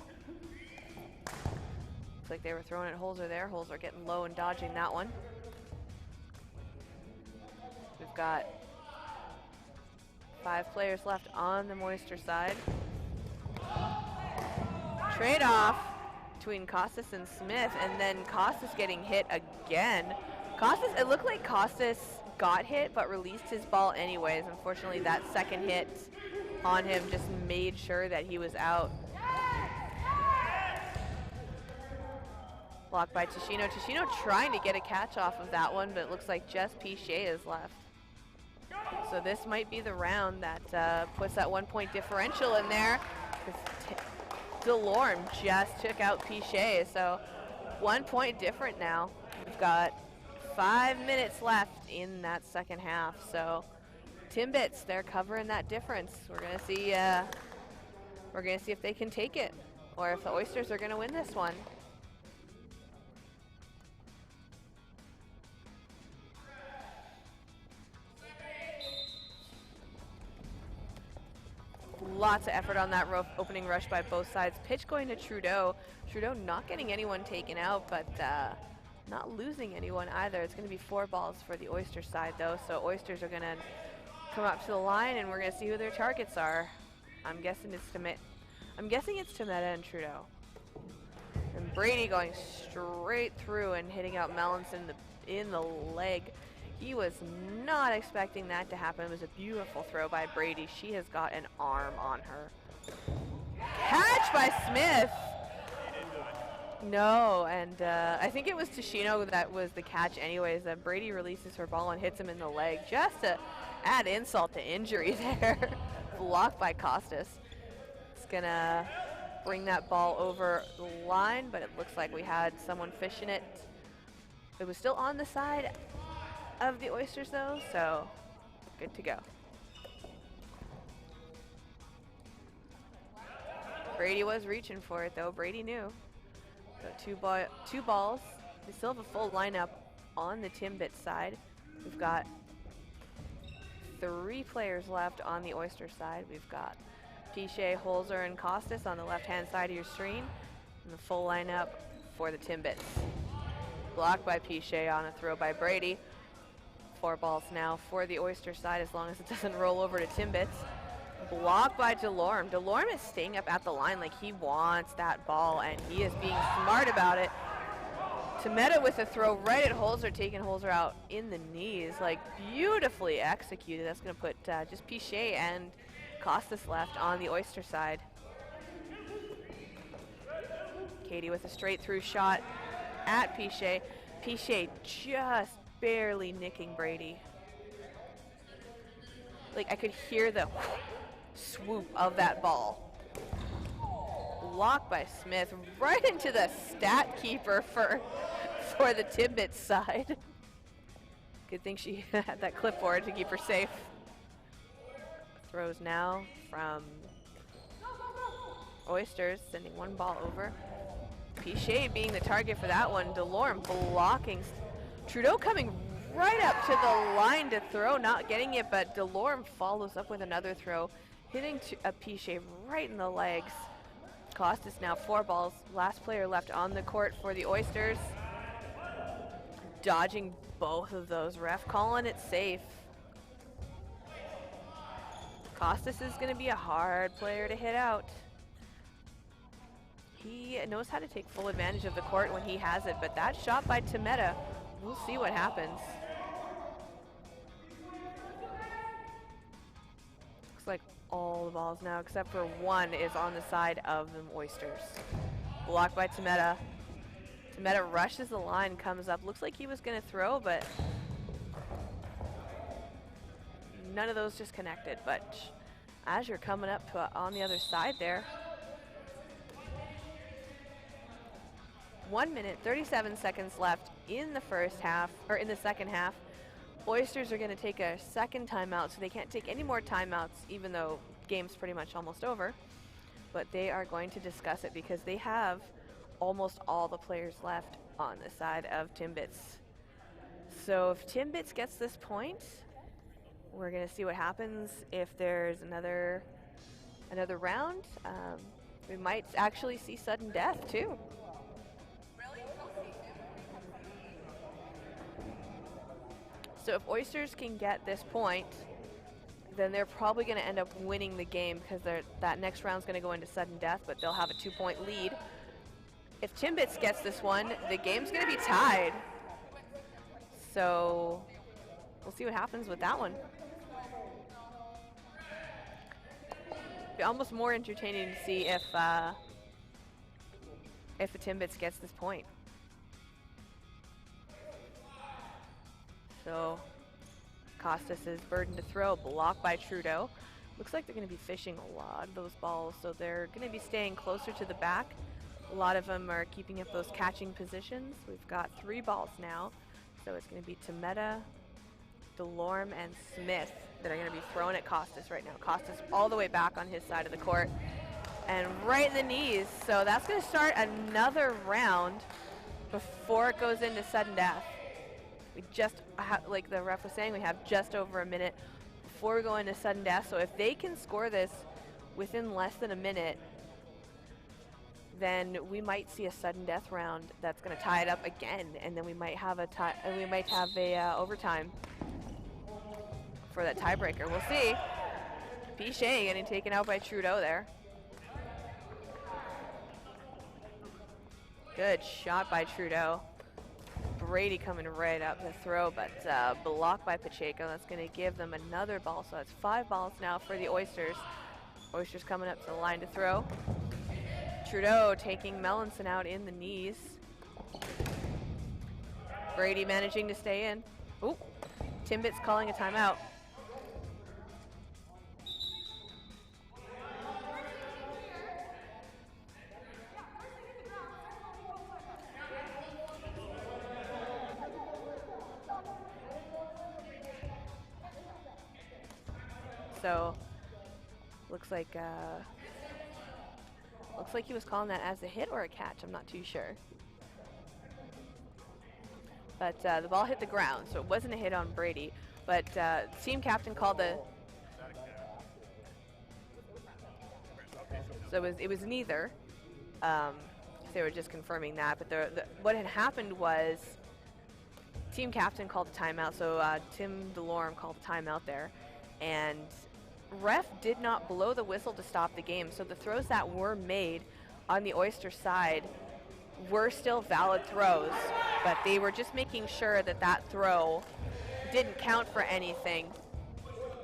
Looks like they were throwing at Holzer there. Holzer getting low and dodging that one. We've got 5 players left on the Moisture side. Trade off between Costas and Smith, and then Costas getting hit again. It looked like Costas got hit but released his ball anyways. Unfortunately, that second hit on him just made sure that he was out. Blocked by Tashino. Tashino trying to get a catch off of that one, but it looks like just Piché is left. So this might be the round that puts that 1 point differential in there. Delorme just took out Piché, so 1 point different now. We've got 5 minutes left in that second half, so Timbits, they're covering that difference. We're gonna see if they can take it, or if the Oysters are gonna win this one. Lots of effort on that opening rush by both sides. Pitch going to Trudeau. Trudeau not getting anyone taken out, but not losing anyone either. It's going to be 4 balls for the Oyster side, though. So Oysters are going to come up to the line, and we're going to see who their targets are. I'm guessing it's Tameta and Trudeau. And Brady going straight through and hitting out Melanson in the leg. He was not expecting that to happen. It was a beautiful throw by Brady. She has got an arm on her. Catch by Smith. No, and I think it was Tashino that was the catch anyways. That Brady releases her ball and hits him in the leg just to add insult to injury there. Blocked by Costas. It's going to bring that ball over the line, but it looks like we had someone fishing it. It was still on the side of the Oysters though, so good to go. Brady was reaching for it though. Brady knew. So 2 balls. We still have a full lineup on the Timbit side. We've got 3 players left on the Oyster side. We've got Piché, Holzer, and Costas on the left-hand side of your screen, and the full lineup for the Timbits. Blocked by Piché on a throw by Brady. 4 balls now for the Oyster side, as long as it doesn't roll over to Timbits. Blocked by Delorme. Delorme is staying up at the line like he wants that ball, and he is being smart about it. Tameta with a throw right at Holzer, taking Holzer out in the knees. Like, beautifully executed. That's going to put just Piché and Costas left on the Oyster side. Katie with a straight through shot at Piché. Piché just barely nicking Brady. Like, I could hear the swoop of that ball. Blocked by Smith right into the stat keeper for the Timbits side. Good thing she had that clipboard to keep her safe. Throws now from Oysters, sending 1 ball over. Piché being the target for that one. Delorme blocking Trudeau coming right up to the line to throw, not getting it, but Delorme follows up with another throw, hitting a Piché right in the legs. Costas now 4 balls, last player left on the court for the Oysters. Dodging both of those, ref calling it safe. Costas is going to be a hard player to hit out. He knows how to take full advantage of the court when he has it, but that shot by Timetta, we'll see what happens. Looks like all the balls now, except for one, is on the side of the Oysters. Blocked by Timetta. Timetta rushes the line, comes up. Looks like he was going to throw, but none of those just connected. But as you're coming up to on the other side there, 1 minute, 37 seconds left in the first half, or in the second half. Oysters are going to take a second timeout, so they can't take any more timeouts, even though game's pretty much almost over. But they are going to discuss it because they have almost all the players left on the side of Timbits. So if Timbits gets this point, we're going to see what happens. If there's another round, we might actually see sudden death too. So if Oysters can get this point, then they're probably going to end up winning the game because that next round's going to go into sudden death, but they'll have a 2-point lead. If Timbits gets this one, the game's going to be tied. So we'll see what happens with that one. Be almost more entertaining to see if the Timbits gets this point. So Costas is burdened to throw, blocked by Trudeau. Looks like they're going to be fishing a lot of those balls, so they're going to be staying closer to the back. A lot of them are keeping up those catching positions. We've got 3 balls now, so it's going to be Timetta, Delorme, and Smith that are going to be throwing at Costas right now. Costas all the way back on his side of the court and right in the knees. So that's going to start another round before it goes into sudden death. We just, like the ref was saying, we have just over a minute before we go into sudden death. So if they can score this within less than a minute, then we might see a sudden death round that's going to tie it up again, and then we might have a overtime for that tiebreaker. We'll see. Piché getting taken out by Trudeau there. Good shot by Trudeau. Brady coming right up the throw, but blocked by Pacheco. That's going to give them another ball, so that's 5 balls now for the Oysters. Oysters coming up to the line to throw. Trudeau taking Melanson out in the knees. Brady managing to stay in. Ooh, Timbits calling a timeout. So looks like he was calling that as a hit or a catch. I'm not too sure. But the ball hit the ground, so it wasn't a hit on Brady. But team captain called the. So it was neither. They were just confirming that. But what had happened was team captain called a timeout. So Tim Delorme called a timeout there, and ref did not blow the whistle to stop the game. So the throws that were made on the Oyster side were still valid throws, but they were just making sure that that throw didn't count for anything.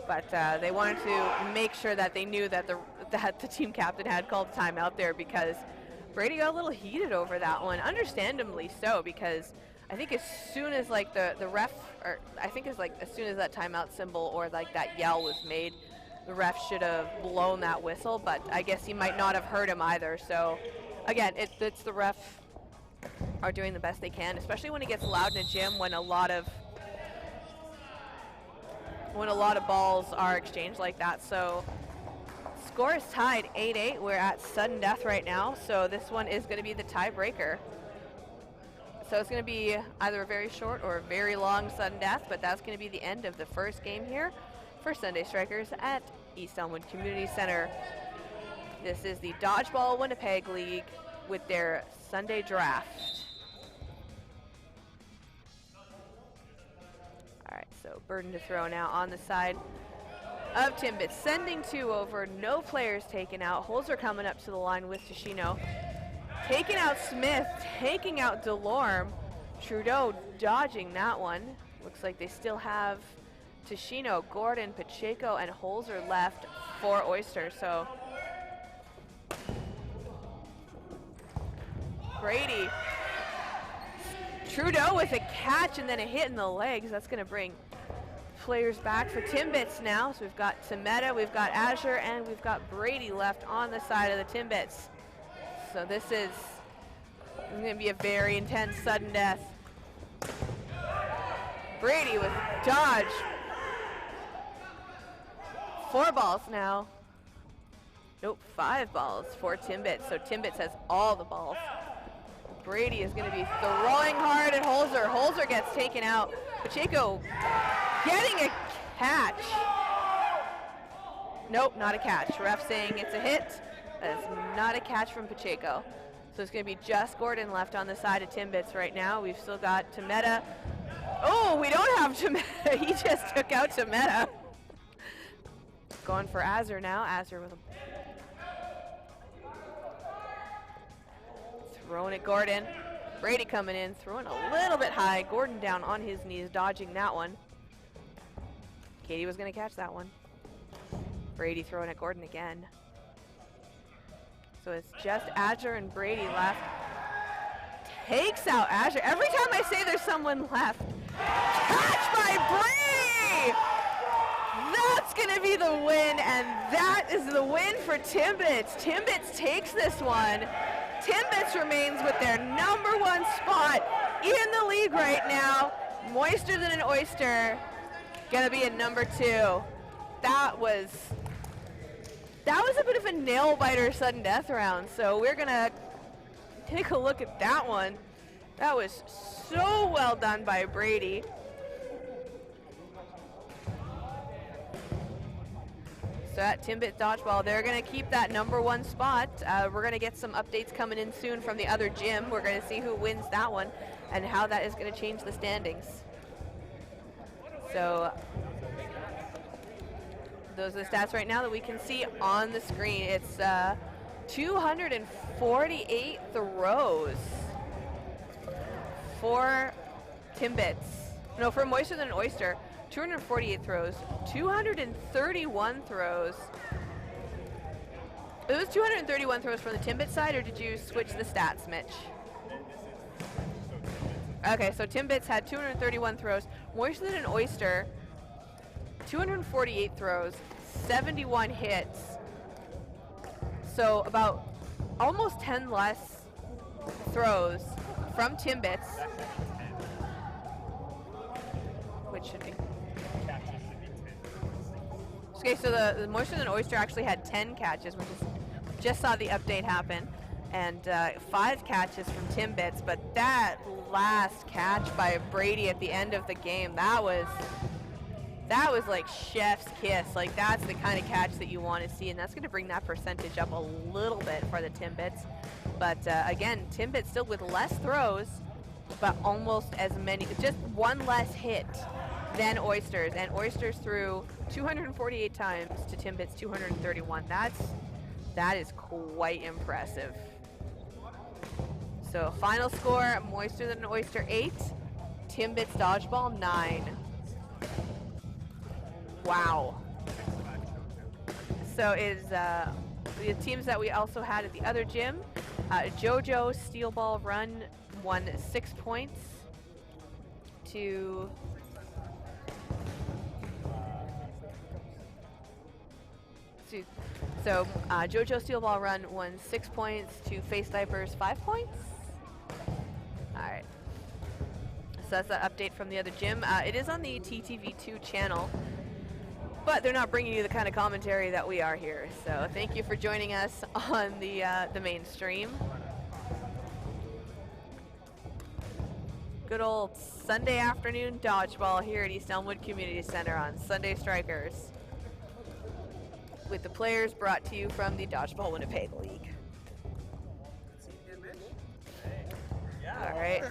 But they wanted to make sure that they knew that the team captain had called a timeout there, because Brady got a little heated over that one, understandably so, because I think as soon as like the ref, or I think it's like as soon as that timeout symbol or like that yell was made, the ref should have blown that whistle, but I guess he might not have heard him either. So again, it's the ref are doing the best they can, especially when it gets loud in a gym, when a lot of balls are exchanged like that. So score is tied 8-8. We're at sudden death right now, so this one is going to be the tiebreaker. So it's going to be either a very short or a very long sudden death, but that's going to be the end of the first game here for Sunday Strikers at East Elmwood Community Center. This is the Dodgeball Winnipeg League with their Sunday draft. All right, so Burden to throw now on the side of Timbits, sending 2 over, no players taken out. Holzer coming up to the line with Tashino. Taking out Smith, taking out Delorme. Trudeau dodging that one. Looks like they still have Tashino, Gordon, Pacheco, and Holzer left for Oyster. So Brady. Trudeau with a catch and then a hit in the legs. That's going to bring players back for Timbits now. So we've got Tameta, we've got Azure, and we've got Brady left on the side of the Timbits. So this is going to be a very intense sudden death. Brady with dodge. 4 balls now. Nope, 5 balls for Timbits. So Timbits has all the balls. Brady is going to be throwing hard at Holzer. Holzer gets taken out. Pacheco getting a catch. Nope, not a catch. Ref saying it's a hit. That's not a catch from Pacheco. So it's going to be just Gordon left on the side of Timbits right now. We've still got Tameta. Oh, we don't have Tameta. He just took out Tameta. Going for Azure now. Azure with a throwing at Gordon. Brady coming in, throwing a little bit high. Gordon down on his knees, dodging that one. Katie was going to catch that one. Brady throwing at Gordon again. So it's just Azure and Brady left. Takes out Azure. Every time I say there's someone left. Catch by Brady! That's going to be the win, and that is the win for Timbits. Timbits takes this one. Timbits remains with their #1 spot in the league right now. Moister than an oyster. Gonna be a #2. That was a bit of a nail biter sudden death round. So we're gonna take a look at that one. That was so well done by Brady. So at Timbit Dodgeball, they're going to keep that #1 spot. We're going to get some updates coming in soon from the other gym. We're going to see who wins that one and how that is going to change the standings. So those are the stats right now that we can see on the screen. It's 248 throws for Timbits. No, for Moister Than an Oyster. 248 throws, 231 throws. It was 231 throws from the Timbit side, or did you switch the stats, Mitch? Okay, so Timbits had 231 throws. Moister Than an Oyster, 248 throws, 71 hits. So about almost 10 less throws from Timbits, which should be. Okay, so the Moister Than Oyster actually had 10 catches. We just saw the update happen, and 5 catches from Timbits. But that last catch by Brady at the end of the game, that was like chef's kiss. Like, that's the kind of catch that you want to see, and that's going to bring that percentage up a little bit for the Timbits. But again, Timbits still with less throws, but almost as many, just 1 less hit than Oysters, and Oysters threw 248 times to Timbits 231. That is quite impressive. So final score: Moister Than an Oyster 8, Timbits Dodgeball 9. Wow. So is the teams that we also had at the other gym. JoJo Steel Ball Run won 6 points to JoJo Steel Ball Run won 6 points to Face Diapers 5 points. Alright. So that's the update from the other gym. It is on the TTV2 channel, but they're not bringing you the kind of commentary that we are here. So thank you for joining us on the main stream. Good old Sunday afternoon dodgeball here at East Elmwood Community Center on Sunday Strikers. With the players brought to you from the Dodgeball Winnipeg League. All right.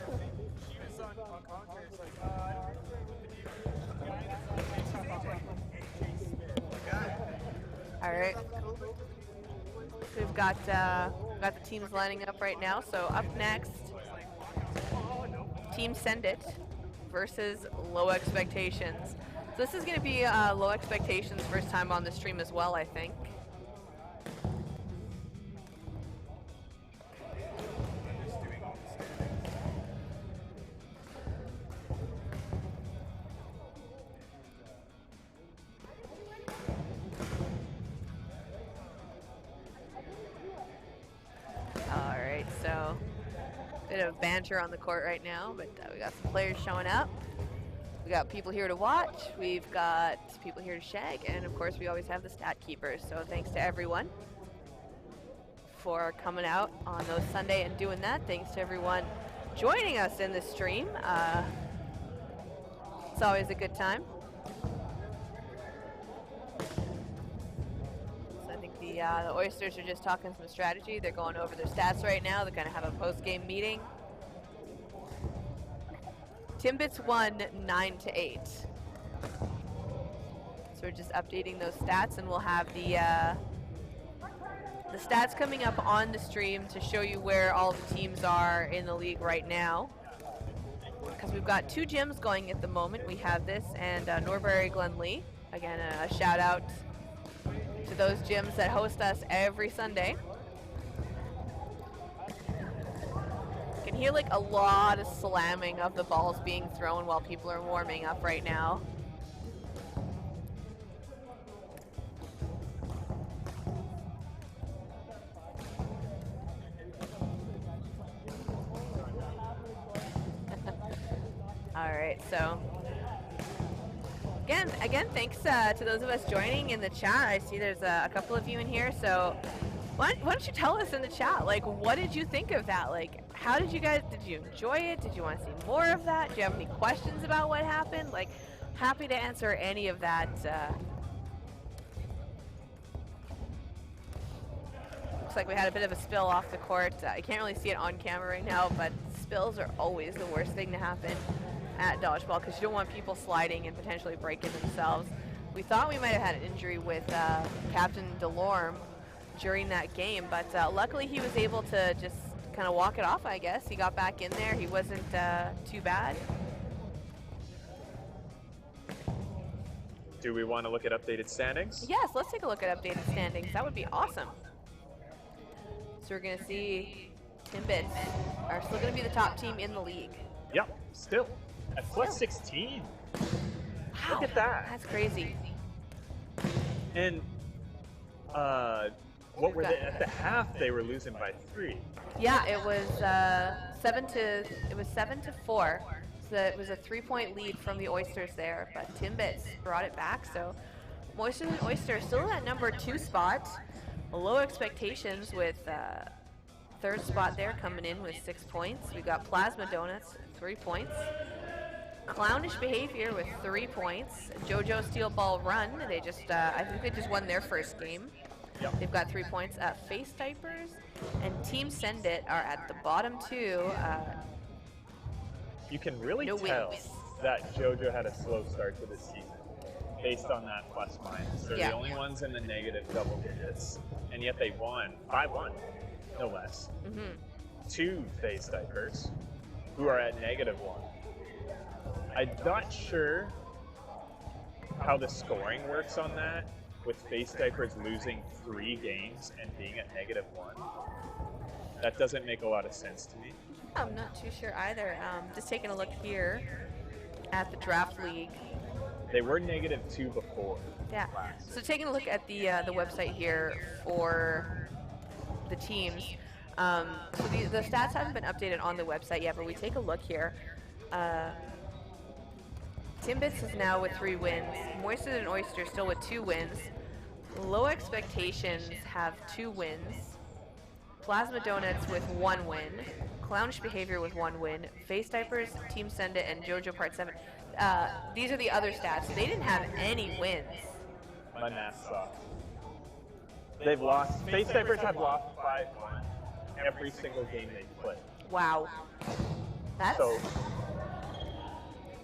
All right. We've got the teams lining up right now. So up next, Team Send It versus Low Expectations. So this is going to be Low Expectations' first time on the stream as well, I think. All right, so bit of banter on the court right now, but we got some players showing up. We got people here to watch, we've got people here to shag, and of course we always have the stat keepers. So thanks to everyone for coming out on those Sunday and doing that. Thanks to everyone joining us in the stream. It's always a good time. So I think the Oysters are just talking some strategy. They're going over their stats right now. They're going to have a post-game meeting. Timbits won 9-8. So we're just updating those stats, and we'll have the stats coming up on the stream to show you where all the teams are in the league right now. Because we've got 2 gyms going at the moment. We have this and Norbury Glenlee. Again, a shout out to those gyms that host us every Sunday. You can hear like a lot of slamming of the balls being thrown while people are warming up right now. All right, so again, thanks to those of us joining in the chat. I see there's a couple of you in here, so why don't you tell us in the chat, like, what did you think of that? Like, how did you guys, did you enjoy it? Did you want to see more of that? Do you have any questions about what happened? Like, happy to answer any of that. Looks like we had a bit of a spill off the court. I can't really see it on camera right now, but spills are always the worst thing to happen at dodgeball because you don't want people sliding and potentially breaking themselves. We thought we might have had an injury with Captain Delorme during that game, but luckily he was able to just kind of walk it off, I guess. He got back in there. He wasn't too bad. Do we want to look at updated standings? Yes, let's take a look at updated standings. That would be awesome. So we're going to see Timbits are still going to be the top team in the league. Yep, still at plus 16. Wow, look at that. That's crazy. And what were they at the half? They were losing by 3. Yeah, it was 7-4. So it was a 3-point lead from the Oysters there, but Timbits brought it back. So Moisters and Oysters still in that number 2 spot. Low Expectations with 3rd spot there, coming in with 6 points. We got Plasma Donuts, 3 points. Clownish Behavior with 3 points. JoJo Steel Ball Run, they just, I think they just won their first game. Yep. They've got 3 points. Face Diapers and Team Send It are at the bottom 2. You can really no tell wins. that JoJo had a slow start to this season based on that plus minus. They're Yeah. the only ones in the negative double digits, and yet they won 5-1, no less. 2 Face Diapers, who are at -1. I'm not sure how the scoring works on that, with Face Diapers losing 3 games and being at -1. That doesn't make a lot of sense to me. I'm not too sure either. Just taking a look here at the Draft League. They were -2 before. Yeah. So taking a look at the website here for the teams. So the stats haven't been updated on the website yet, but we take a look here. Timbits is now with 3 wins. Moisters and Oysters still with 2 wins. Low Expectations have 2 wins. Plasma Donuts with 1 win. Clownish Behavior with 1 win, Face Diapers, Team Send It, and JoJo Part 7. These are the other stats. They didn't have any wins. My math sucks. They've lost. Face Diapers have lost 5-1 every single game they've played. Wow. That's... So,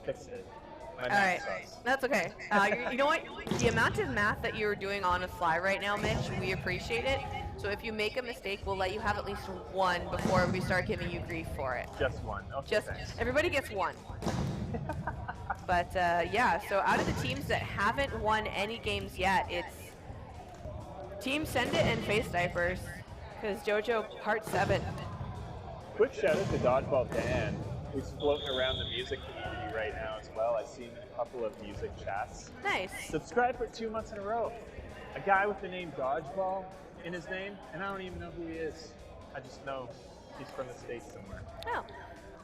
fix it. My math sucks. That's okay. You know what? The amount of math that you're doing on the fly right now, Mitch, we appreciate it. So if you make a mistake, we'll let you have at least 1 before we start giving you grief for it. Just 1. Okay, thanks. Everybody gets 1. But yeah, so out of the teams that haven't won any games yet, it's Team Send It and Face Diapers, because JoJo Part 7. Quick shout out to Dodgeball Dan, who's floating around the music community right now as well. I've seen a couple of music chats. Nice. Subscribed for 2 months in a row. A guy with the name Dodgeball in his name, and I don't even know who he is. I just know he's from the States somewhere. Oh,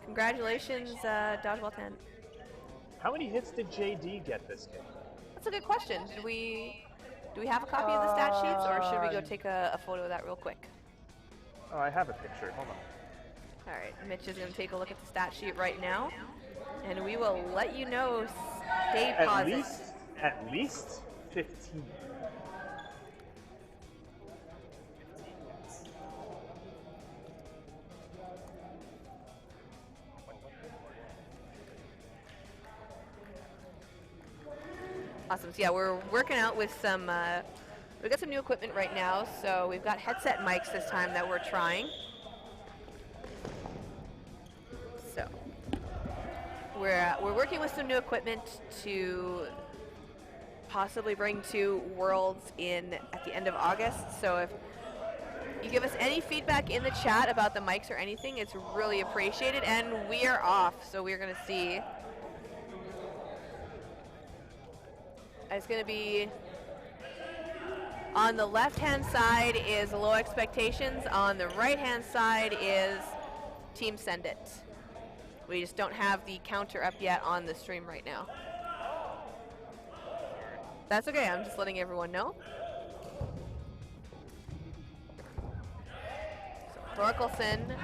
congratulations, Dodgeball 10. How many hits did JD get this game? That's a good question. Do we have a copy of the stat sheets, or should we go take a photo of that real quick? Oh, I have a picture. Hold on. All right, Mitch is going to take a look at the stat sheet right now, and we will let you know. Stay positive. At least 15. Awesome. So yeah, we're working out with some, we've got some new equipment right now. So we've got headset mics this time that we're trying. So we're working with some new equipment to possibly bring to Worlds at the end of August. So if you give us any feedback in the chat about the mics or anything, it's really appreciated. And we are off, so we're going to see. It's going to be on the left-hand side is Low Expectations. On the right-hand side is Team Send It. We just don't have the counter up yet on the stream right now. That's okay. I'm just letting everyone know. So Thorkelson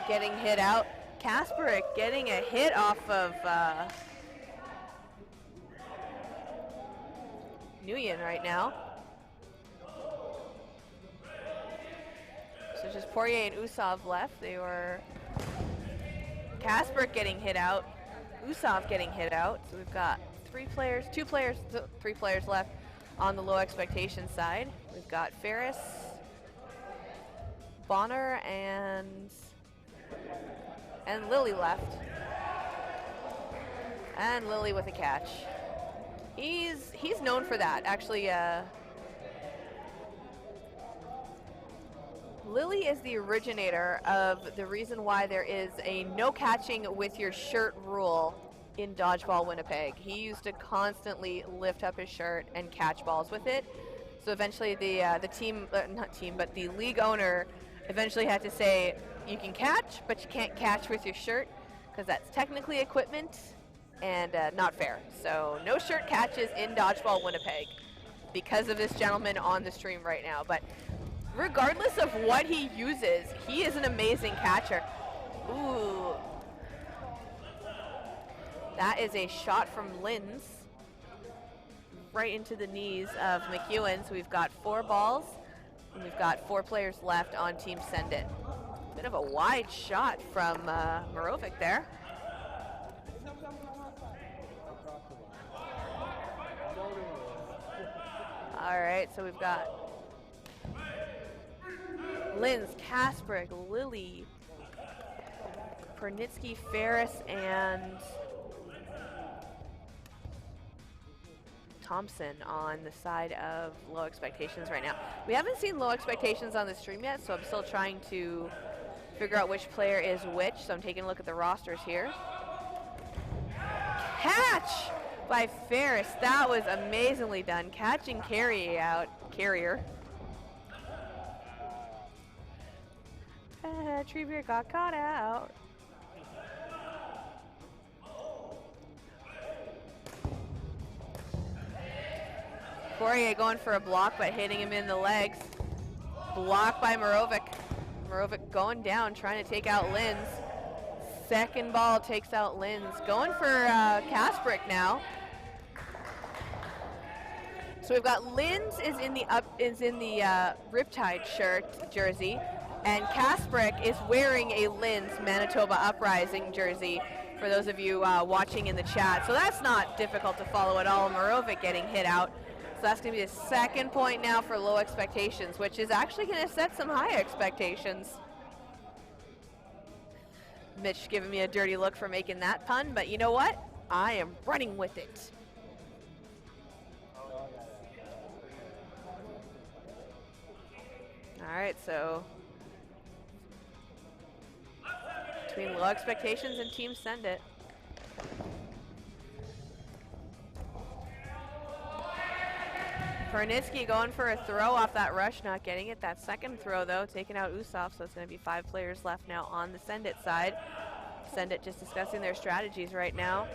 getting hit out. Kasperick getting a hit off of Nguyen right now. So just Poirier and Usov left. They were Kasperick getting hit out, Usov getting hit out. So we've got 3 players left on the Low Expectation side. We've got Ferris, Bonner, and Lily left. And Lily with a catch. He's known for that, actually. Lily is the originator of the reason why there is a no catching with your shirt rule in Dodgeball Winnipeg. He used to constantly lift up his shirt and catch balls with it. So eventually the league owner eventually had to say, you can catch, but you can't catch with your shirt, because that's technically equipment and not fair. So no shirt catches in Dodgeball Winnipeg because of this gentleman on the stream right now. But regardless of what he uses, he is an amazing catcher. Ooh. That is a shot from Linz right into the knees of McEwen. So we've got 4 balls, and we've got 4 players left on Team Send It. Bit of a wide shot from Morovic there. All right, so we've got Linz, Kasperick, Lily, Pernitsky, Ferris, and Thompson on the side of Low Expectations right now. We haven't seen Low Expectations on the stream yet, so I'm still trying to figure out which player is which. So I'm taking a look at the rosters here. Catch by Ferris. That was amazingly done. Catching Carrier. Treebeer got caught out. Poirier going for a block, but hitting him in the legs. Blocked by Morovic. Morovic going down, trying to take out Linz. Second ball takes out Linz. Going for Kasprick now. So we've got Linz is in the Riptide shirt jersey, and Kasprick is wearing a Linz Manitoba Uprising jersey. For those of you watching in the chat, so that's not difficult to follow at all. Morovic getting hit out. So that's going to be the second point now for low expectations, which is actually going to set some high expectations. Mitch giving me a dirty look for making that pun, but you know what? I am running with it. All right, so between low expectations and Team Send It. Kornitsky going for a throw off that rush, not getting it. That second throw, though, taking out Usov, so it's going to be 5 players left now on the Send It side. Send It just discussing their strategies right now.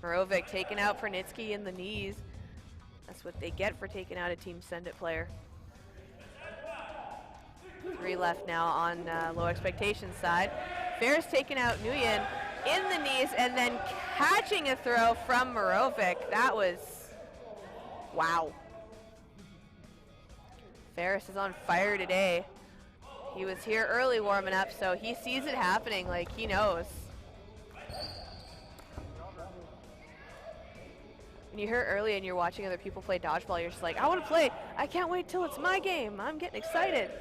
Morovic taking out Kornitsky in the knees. That's what they get for taking out a Team Send It player. 3 left now on low expectations side. Ferris taking out Nguyen in the knees and then catching a throw from Morovic. That was, wow. Ferris is on fire today. He was here early warming up, so he sees it happening, like he knows. When you're here early and you're watching other people play dodgeball, you're just like, I want to play. I can't wait till it's my game. I'm getting excited.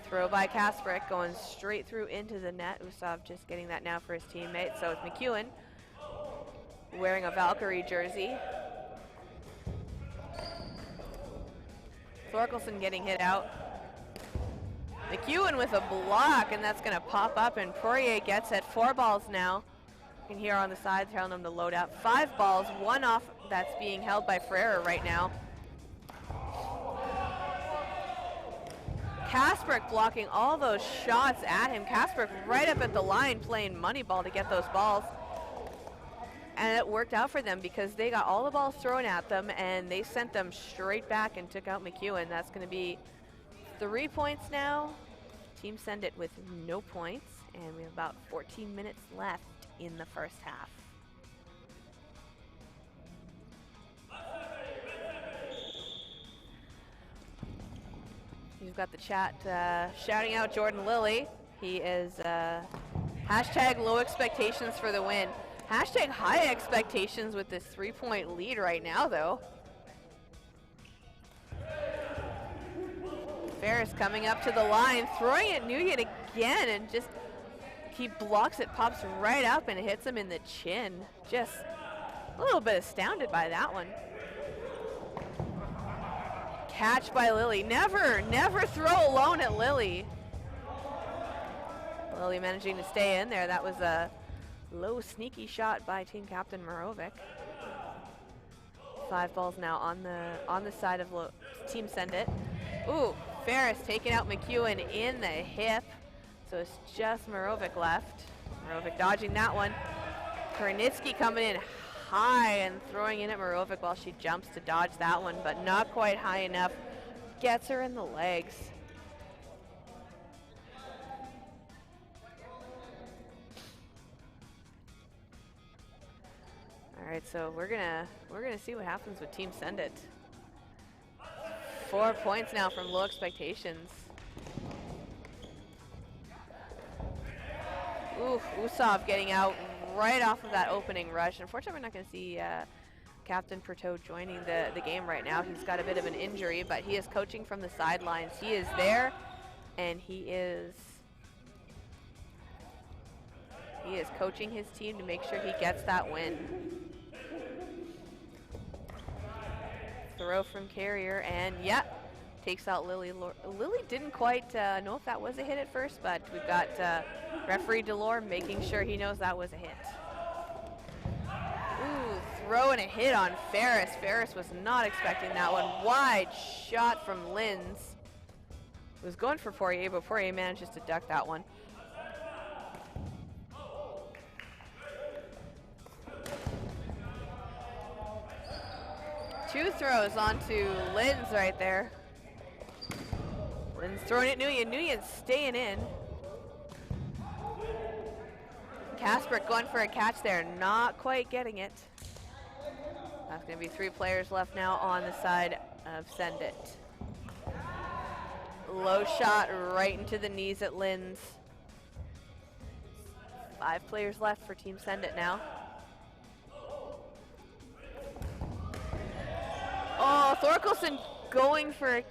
Throw by Kasprick going straight through into the net. Usov just getting that now for his teammate. So it's McEwen wearing a Valkyrie jersey. Thorkelson getting hit out. McEwen with a block, and that's going to pop up, and Poirier gets it. 4 balls now. You can hear on the side telling them to load up. 5 balls, 1 off that's being held by Ferrer right now. Kasprick blocking all those shots at him. Kasprick right up at the line playing money ball to get those balls. And it worked out for them because they got all the balls thrown at them and they sent them straight back and took out McEwen. That's going to be 3 points now. Team Send It with no points. And we have about 14 minutes left in the first half. You've got the chat shouting out Jordan Lilly. He is hashtag low expectations for the win. Hashtag high expectations with this 3-point lead right now, though. Ferris coming up to the line, throwing it Nguyen again, and just he blocks it, pops right up, and hits him in the chin. Just a little bit astounded by that one. Catch by Lilly. Never throw alone at Lilly. Lilly managing to stay in there. That was a low sneaky shot by team captain Morovic. 5 balls now on the side of Team Send It. Ooh, Ferris taking out McEwen in the hip. So it's just Morovic left. Morovic dodging that one. Kornitsky coming in high and throwing in at Morovic while she jumps to dodge that one, but not quite high enough. Gets her in the legs. All right, so we're gonna see what happens with Team Send It. 4 points now from low expectations. Ooh, Usov getting out right off of that opening rush. Unfortunately, we're not going to see Captain Pertot joining the game right now. He's got a bit of an injury, but he is coaching from the sidelines. He is there, and he is coaching his team to make sure he gets that win. Throw from Carrier, and yeah, takes out Lilly. Lilly didn't quite know if that was a hit at first, but we've got referee Delore making sure he knows that was a hit. Ooh, throwing a hit on Ferris. Ferris was not expecting that one. Wide shot from Linz. Was going for Poirier, but Poirier manages to duck that one. 2 throws onto Lynn's right there. Lynn's throwing it Nguyen. Nguyen's staying in. Kasparek going for a catch there, not quite getting it. That's going to be 3 players left now on the side of Send It. Low shot right into the knees at Lynn's. 5 players left for Team Send It now. Oh, Thorkelson going for a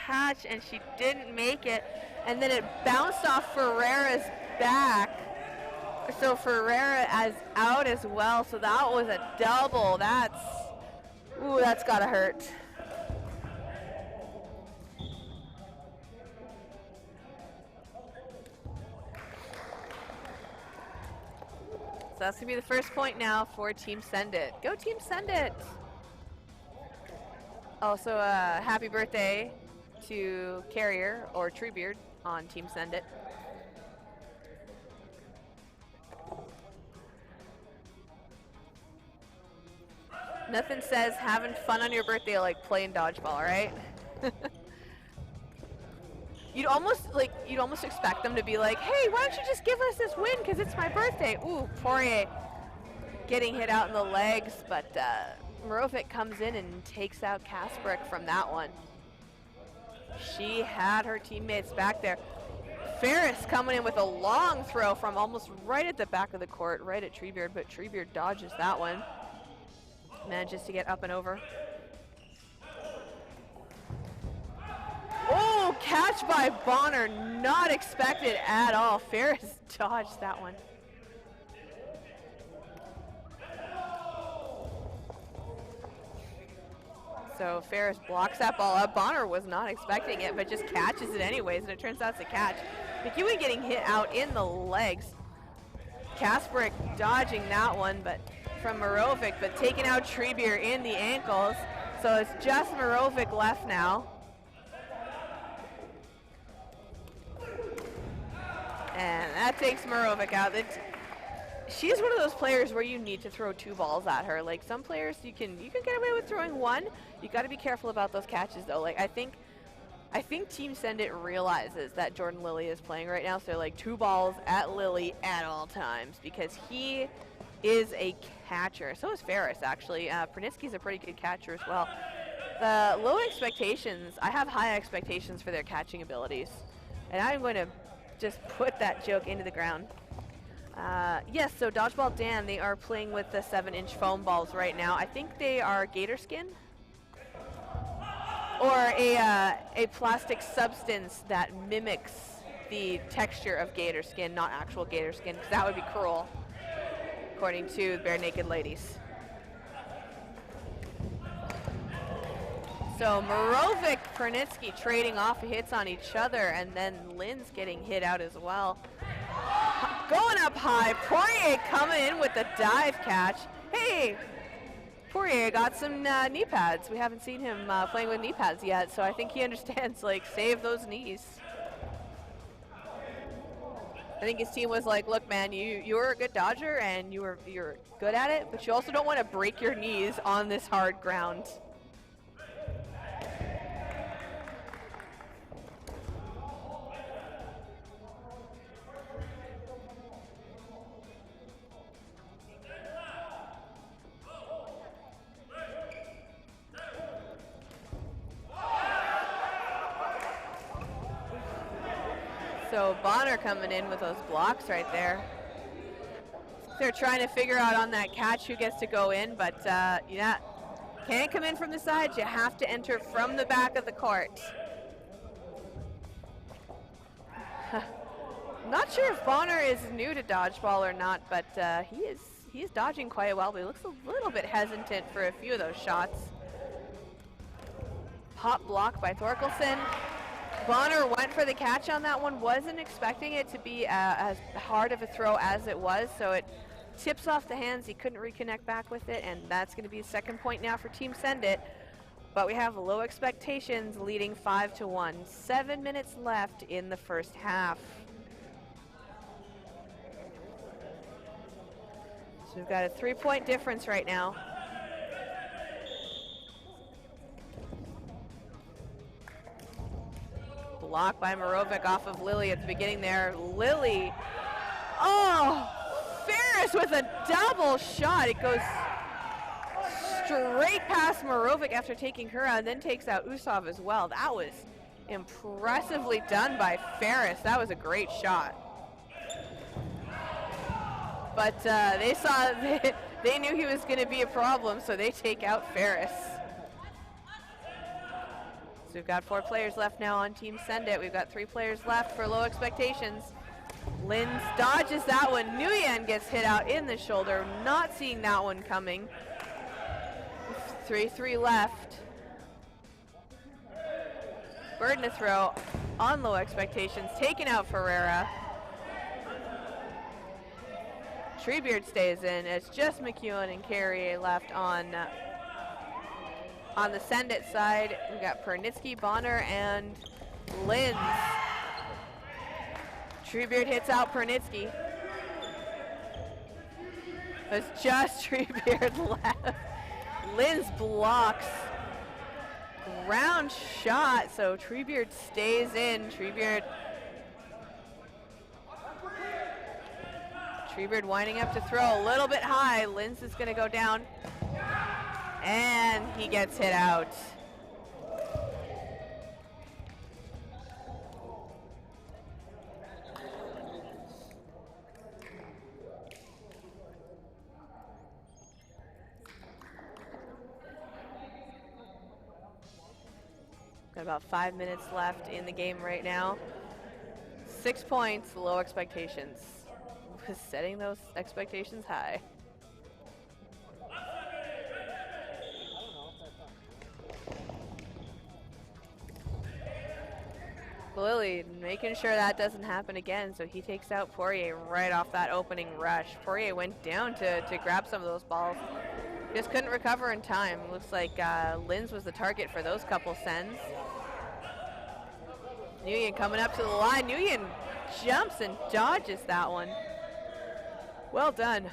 catch, and she didn't make it. And then it bounced off Ferreira's back. So Ferreira is out as well. So that was a double. That's gotta hurt. So that's gonna be the first point now for Team Send It. Go Team Send It! Also, happy birthday to Carrier, or Treebeard, on Team Send It. Nothing says having fun on your birthday like playing dodgeball, right? You'd almost expect them to be like, hey, why don't you just give us this win because it's my birthday. Ooh, Poirier getting hit out in the legs, but Morovic comes in and takes out Kasparek from that one. She had her teammates back there. Ferris coming in with a long throw from almost right at the back of the court, right at Treebeard, but Treebeard dodges that one. Manages to get up and over. Oh, catch by Bonner, not expected at all. Ferris dodged that one. So Ferris blocks that ball up. Bonner was not expecting it, but just catches it anyways, and it turns out it's a catch. McEwen getting hit out in the legs. Kasparek dodging that one, but from Morovic, but taking out Treebeard in the ankles. So it's just Morovic left now. And that takes Morovic out. She's one of those players where you need to throw 2 balls at her. Like some players you can get away with throwing 1. You got to be careful about those catches though. Like I think Team Send It realizes that Jordan Lilly is playing right now, so like 2 balls at Lilly at all times because he is a catcher. So is Ferris actually. Pernitsky's a pretty good catcher as well. The low expectations, I have high expectations for their catching abilities. And I'm going to just put that joke into the ground. Yes, so Dodgeball Dan, they are playing with the 7-inch foam balls right now. I think they are gator skin. Or a plastic substance that mimics the texture of gator skin, not actual gator skin, because that would be cruel, according to Bare Naked Ladies. So Morovic, Pernitsky trading off hits on each other, and then Lynn's getting hit out as well. Going up high, Poirier coming in with the dive catch. Hey, Poirier got some knee pads. We haven't seen him playing with knee pads yet, so I think he understands, like, save those knees. I think his team was like, look, man, you were a good dodger and you're good at it, but you also don't want to break your knees on this hard ground. So Bonner coming in with those blocks right there. They're trying to figure out on that catch who gets to go in, but yeah, can't come in from the side. You have to enter from the back of the court. Not sure if Bonner is new to dodgeball or not, but he is dodging quite well, but he looks a little bit hesitant for a few of those shots. Pop block by Thorkelson. Bonner went for the catch on that one, wasn't expecting it to be as hard of a throw as it was, so it tips off the hands. He couldn't reconnect back with it, and that's going to be a second point now for Team Send It. But we have low expectations, leading 5-1. 7 minutes left in the first half. So we've got a 3-point difference right now. block by Morovic off of Lily at the beginning there. Lily, oh, Ferris with a double shot. It goes straight past Morovic after taking her out, and then takes out Usov as well. That was impressively done by Ferris. That was a great shot. But they saw, they knew he was going to be a problem, so they take out Ferris. So we've got 4 players left now on Team Send It. We've got 3 players left for Low Expectations. Linz dodges that one. Nguyen gets hit out in the shoulder. Not seeing that one coming. 3-3 left. Burden to throw on Low Expectations. Taking out Ferreira. Treebeard stays in. It's just McEwen and Carrier left on the Send It side. We've got Pernitsky, Bonner, and Linz. Treebeard hits out Pernitsky. It's just Treebeard left. Linz blocks. Ground shot, so Treebeard stays in. Treebeard winding up to throw a little bit high. Linz is going to go down. And he gets hit out. Got about 5 minutes left in the game right now. 6 points, Low Expectations. Setting those expectations high. Lily making sure that doesn't happen again, so he takes out Poirier right off that opening rush. Poirier went down to grab some of those balls. Just couldn't recover in time. Looks like Linz was the target for those couple sends. Nguyen coming up to the line. Nguyen jumps and dodges that one. Well done.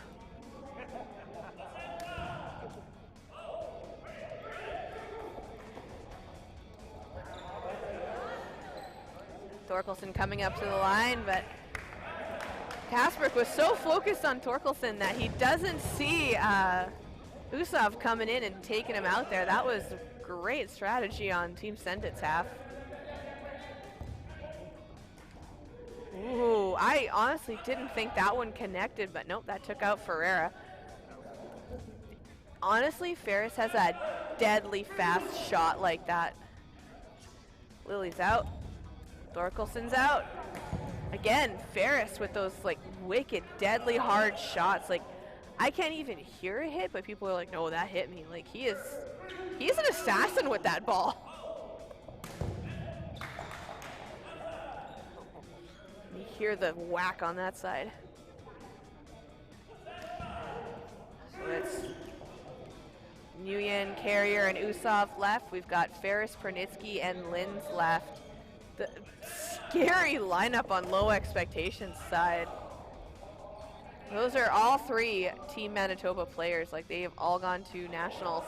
Thorkelson coming up to the line, but Kasperk was so focused on Thorkelson that he doesn't see Usov coming in and taking him out there. That was great strategy on Team Send It's half. Ooh, I honestly didn't think that one connected, but nope, that took out Ferreira. Honestly, Ferris has a deadly fast shot like that. Lily's out. Thorkelson's out. Again, Ferris with those like wicked, deadly hard shots. Like, I can't even hear a hit, but people are like, no, that hit me. Like, he's an assassin with that ball. You hear the whack on that side. So it's Nguyen, Carrier, and Usov left. We've got Ferris, Pernitsky, and Linz left. The scary lineup on Low Expectations side. Those are all 3 Team Manitoba players. Like, they have all gone to nationals.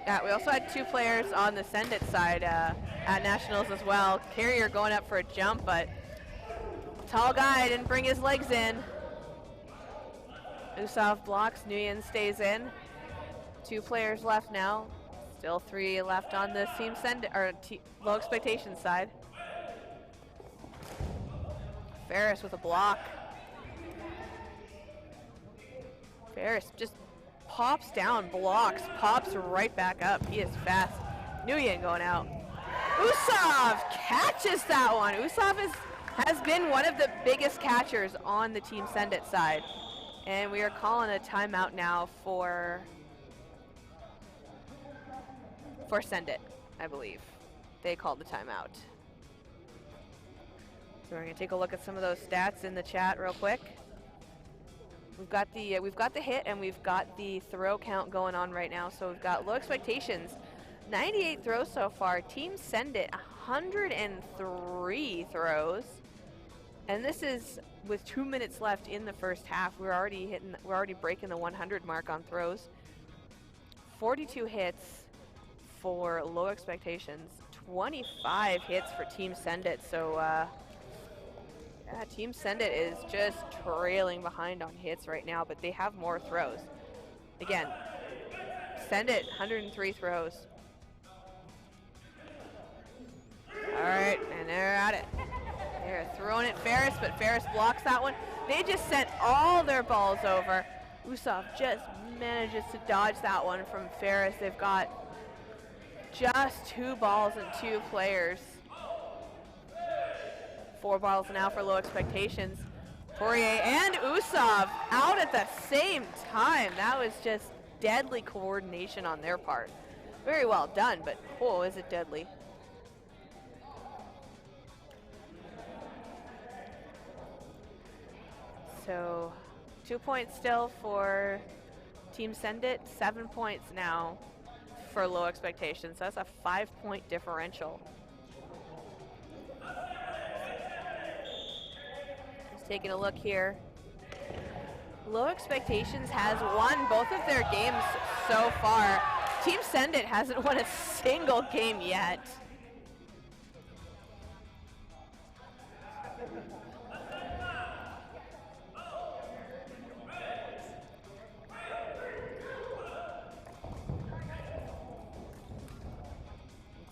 Yeah, we also had 2 players on the Send It side at nationals as well. Carrier going up for a jump, but tall guy didn't bring his legs in. Usov blocks, Nguyen stays in. 2 players left now. Still 3 left on the Team Send It, or Low Expectations side. Ferris with a block. Ferris just pops down, blocks, pops right back up. He is fast. Nguyen going out. Usov catches that one. Usov has been one of the biggest catchers on the Team Send It side. And we are calling a timeout now for Send It, I believe. They called the timeout. So we're going to take a look at some of those stats in the chat real quick. We've got the hit and we've got the throw count going on right now. So we've got Low Expectations, 98 throws so far. Team Send It, 103 throws. And this is with 2 minutes left in the first half. We're already breaking the 100 mark on throws. 42 hits, for low expectations. 25 hits for Team Send It. So yeah, Team Send It is just trailing behind on hits right now, but they have more throws. Again, Send It, 103 throws. All right, and they're at it. They're throwing it Ferris, but Ferris blocks that one. They just sent all their balls over. Usov just manages to dodge that one from Ferris. They've got just 2 balls and 2 players. 4 balls now for low expectations. Poirier and Usov out at the same time. That was just deadly coordination on their part. Very well done, but oh, is it deadly. So 2 points still for Team Send It, 7 points now for low expectations. So that's a 5-point differential. Just taking a look here. Low expectations has won both of their games so far. Team Send It hasn't won a single game yet.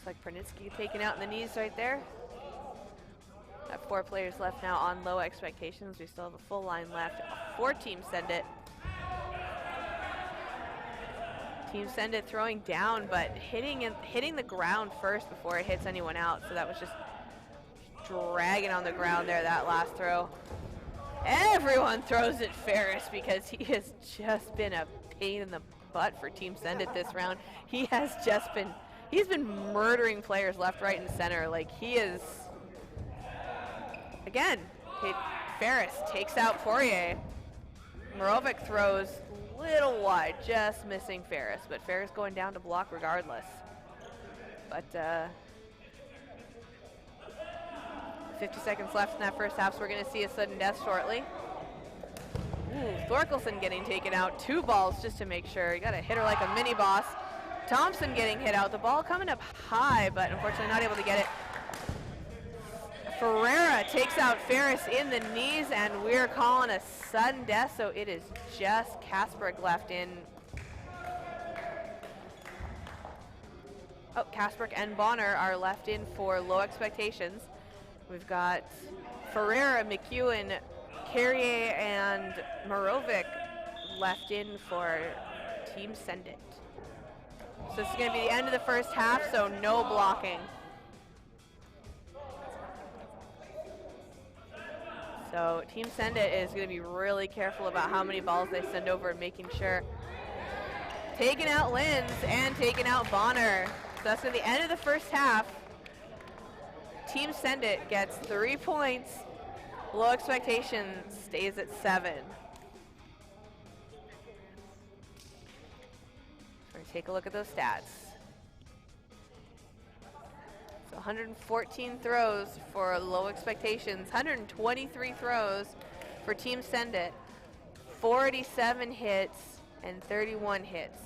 Like Pernitsky taken out in the knees right there. Got 4 players left now on low expectations. We still have a full line left for Team Send It. Team Send It throwing down, but hitting the ground first before it hits anyone out. So that was just dragging on the ground there, that last throw. Everyone throws at Ferris because he has just been a pain in the butt for Team Send It this round. He's been murdering players left, right, and center. Like, he is, again, Ferris takes out Poirier. Morovic throws little wide, just missing Ferris, but Ferris going down to block regardless. But 50 seconds left in that first half, so we're going to see a sudden death shortly. Ooh, Thorkelson getting taken out. 2 balls just to make sure. You got to hit her like a mini boss. Thompson getting hit out. The ball coming up high, but unfortunately not able to get it. Ferreira takes out Ferris in the knees, and we're calling a sudden death, so it is just Kasperek left in. Oh, Kasperek and Bonner are left in for low expectations. We've got Ferreira, McEwen, Carrier, and Morovic left in for Team Send It. So this is going to be the end of the first half, so no blocking. So Team Send It is going to be really careful about how many balls they send over and making sure. Taking out Linz and taking out Bonner. So that's going to be the end of the first half. Team Send It gets 3 points. Low expectations stays at 7. Take a look at those stats. So 114 throws for low expectations, 123 throws for Team Send It, 47 hits and 31 hits.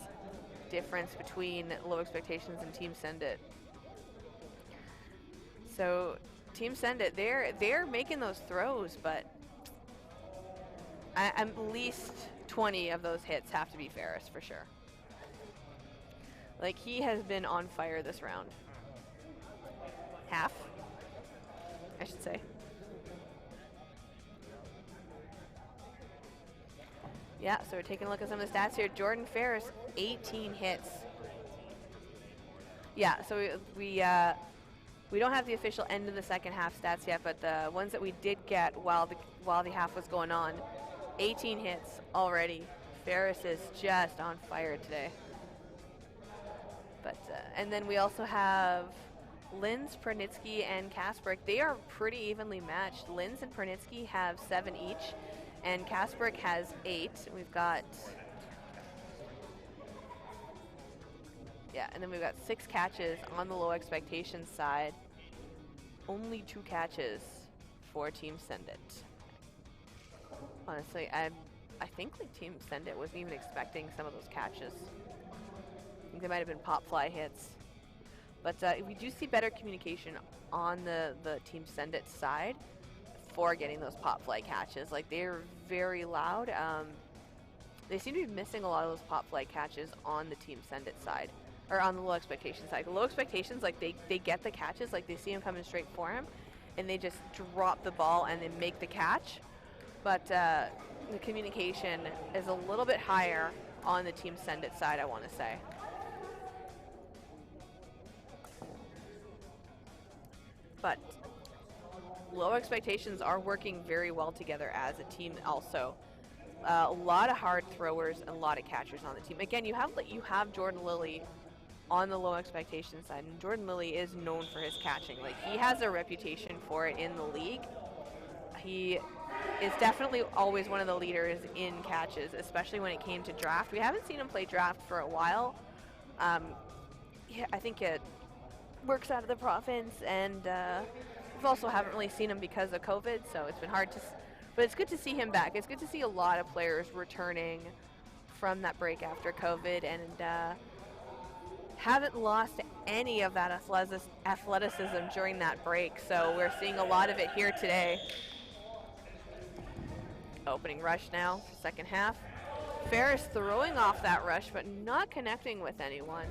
Difference between low expectations and Team Send It. So Team Send It, they're making those throws, but at least 20 of those hits have to be Ferris for sure. Like, he has been on fire this round. Half, I should say. Yeah, so we're taking a look at some of the stats here. Jordan Ferris, 18 hits. Yeah, so we don't have the official end of the second half stats yet, but the ones that we did get while the half was going on, 18 hits already. Ferris is just on fire today. But and then we also have Linz, Pernitsky, and Kasperek. They are pretty evenly matched. Linz and Pernitsky have 7 each, and Kasperek has 8. We've got, yeah, and then we've got 6 catches on the low expectations side. Only 2 catches for Team Send It. Honestly, I think like Team Send It wasn't even expecting some of those catches. I think they might have been pop fly hits. But we do see better communication on the Team Send It side for getting those pop fly catches. Like, they're very loud. They seem to be missing a lot of those pop fly catches on the Team Send It side, or on the low expectation side. The low expectations, like, they get the catches, like they see him coming straight for him, and they just drop the ball and then make the catch. But the communication is a little bit higher on the Team Send It side, I want to say. But low expectations are working very well together as a team also. A lot of hard throwers and a lot of catchers on the team. Again, you have Jordan Lilly on the low expectation side, and Jordan Lilly is known for his catching. Like, he has a reputation for it in the league. He is definitely always one of the leaders in catches, especially when it came to draft. We haven't seen him play draft for a while. Yeah, I think it works out of the province, and we also haven't really seen him because of COVID, so it's been hard to but it's good to see him back. It's good to see a lot of players returning from that break after COVID, and haven't lost any of that athleticism during that break, so we're seeing a lot of it here today. Opening rush now, second half. Ferris throwing off that rush, but not connecting with anyone.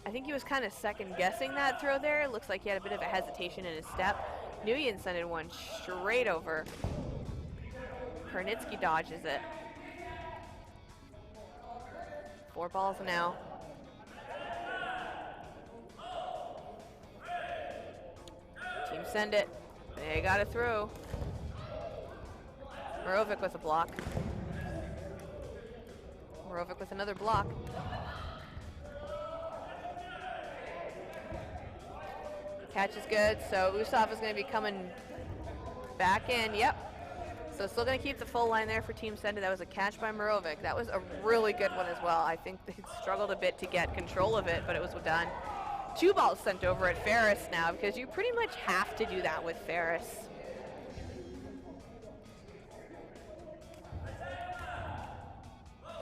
I think he was kind of second-guessing that throw there. It looks like he had a bit of a hesitation in his step. Nguyen sent in one straight over. Pernitsky dodges it. 4 balls now. Team Send It. They got it through. Morovic with a block. Morovic with another block. Catch is good, so Usov is going to be coming back in. Yep. So still going to keep the full line there for Team Send It. That was a catch by Morovic. That was a really good one as well. I think they struggled a bit to get control of it, but it was done. 2 balls sent over at Ferris now, because you pretty much have to do that with Ferris.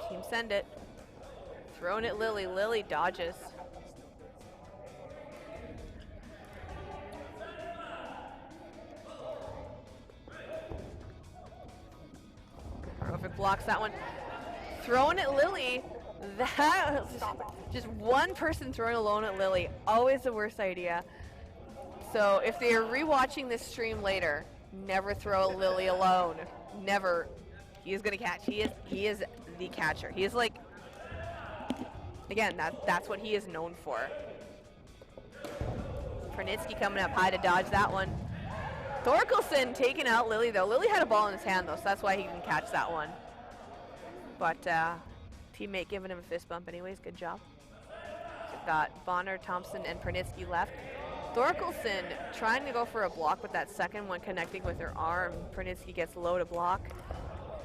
Team Send It. Throwing it Lily. Lily dodges. Morovic blocks that one. Throwing it Lily. That just one person throwing alone at Lily. Always the worst idea. So if they are rewatching this stream later, never throw Lily alone. Never. He is going to catch. He is the catcher. He is like, again, that's what he is known for. Pernitsky coming up high to dodge that one. Thorkelson taking out Lily, though. Lily had a ball in his hand, though, so that's why he can catch that one. But teammate giving him a fist bump anyways. Good job. So we've got Bonner, Thompson, and Pernitsky left. Thorkelson trying to go for a block with that second one connecting with her arm. Pernitsky gets low to block.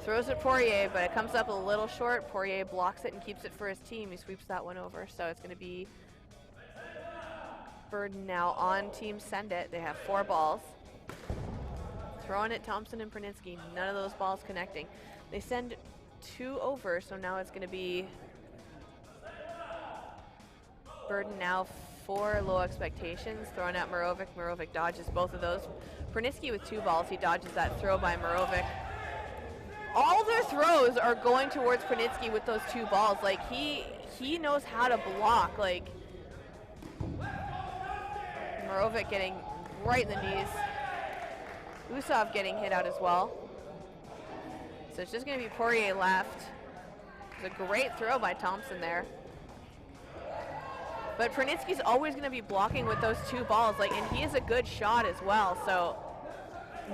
Throws it Poirier, but it comes up a little short. Poirier blocks it and keeps it for his team. He sweeps that one over, so it's going to be Burden now on Team Send It. They have 4 balls. Throwing it Thompson and Pernitsky. None of those balls connecting. They send 2 over, so now it's going to be Burden now for low expectations. Throwing out Morovic. Morovic dodges both of those. Pernitsky with 2 balls. He dodges that throw by Morovic. All their throws are going towards Pernitsky with those 2 balls. Like, he knows how to block. Like, Morovic getting right in the knees. Usov getting hit out as well. So it's just going to be Poirier left. It's a great throw by Thompson there. But Pernitsky's always going to be blocking with those 2 balls. Like, and he is a good shot as well. So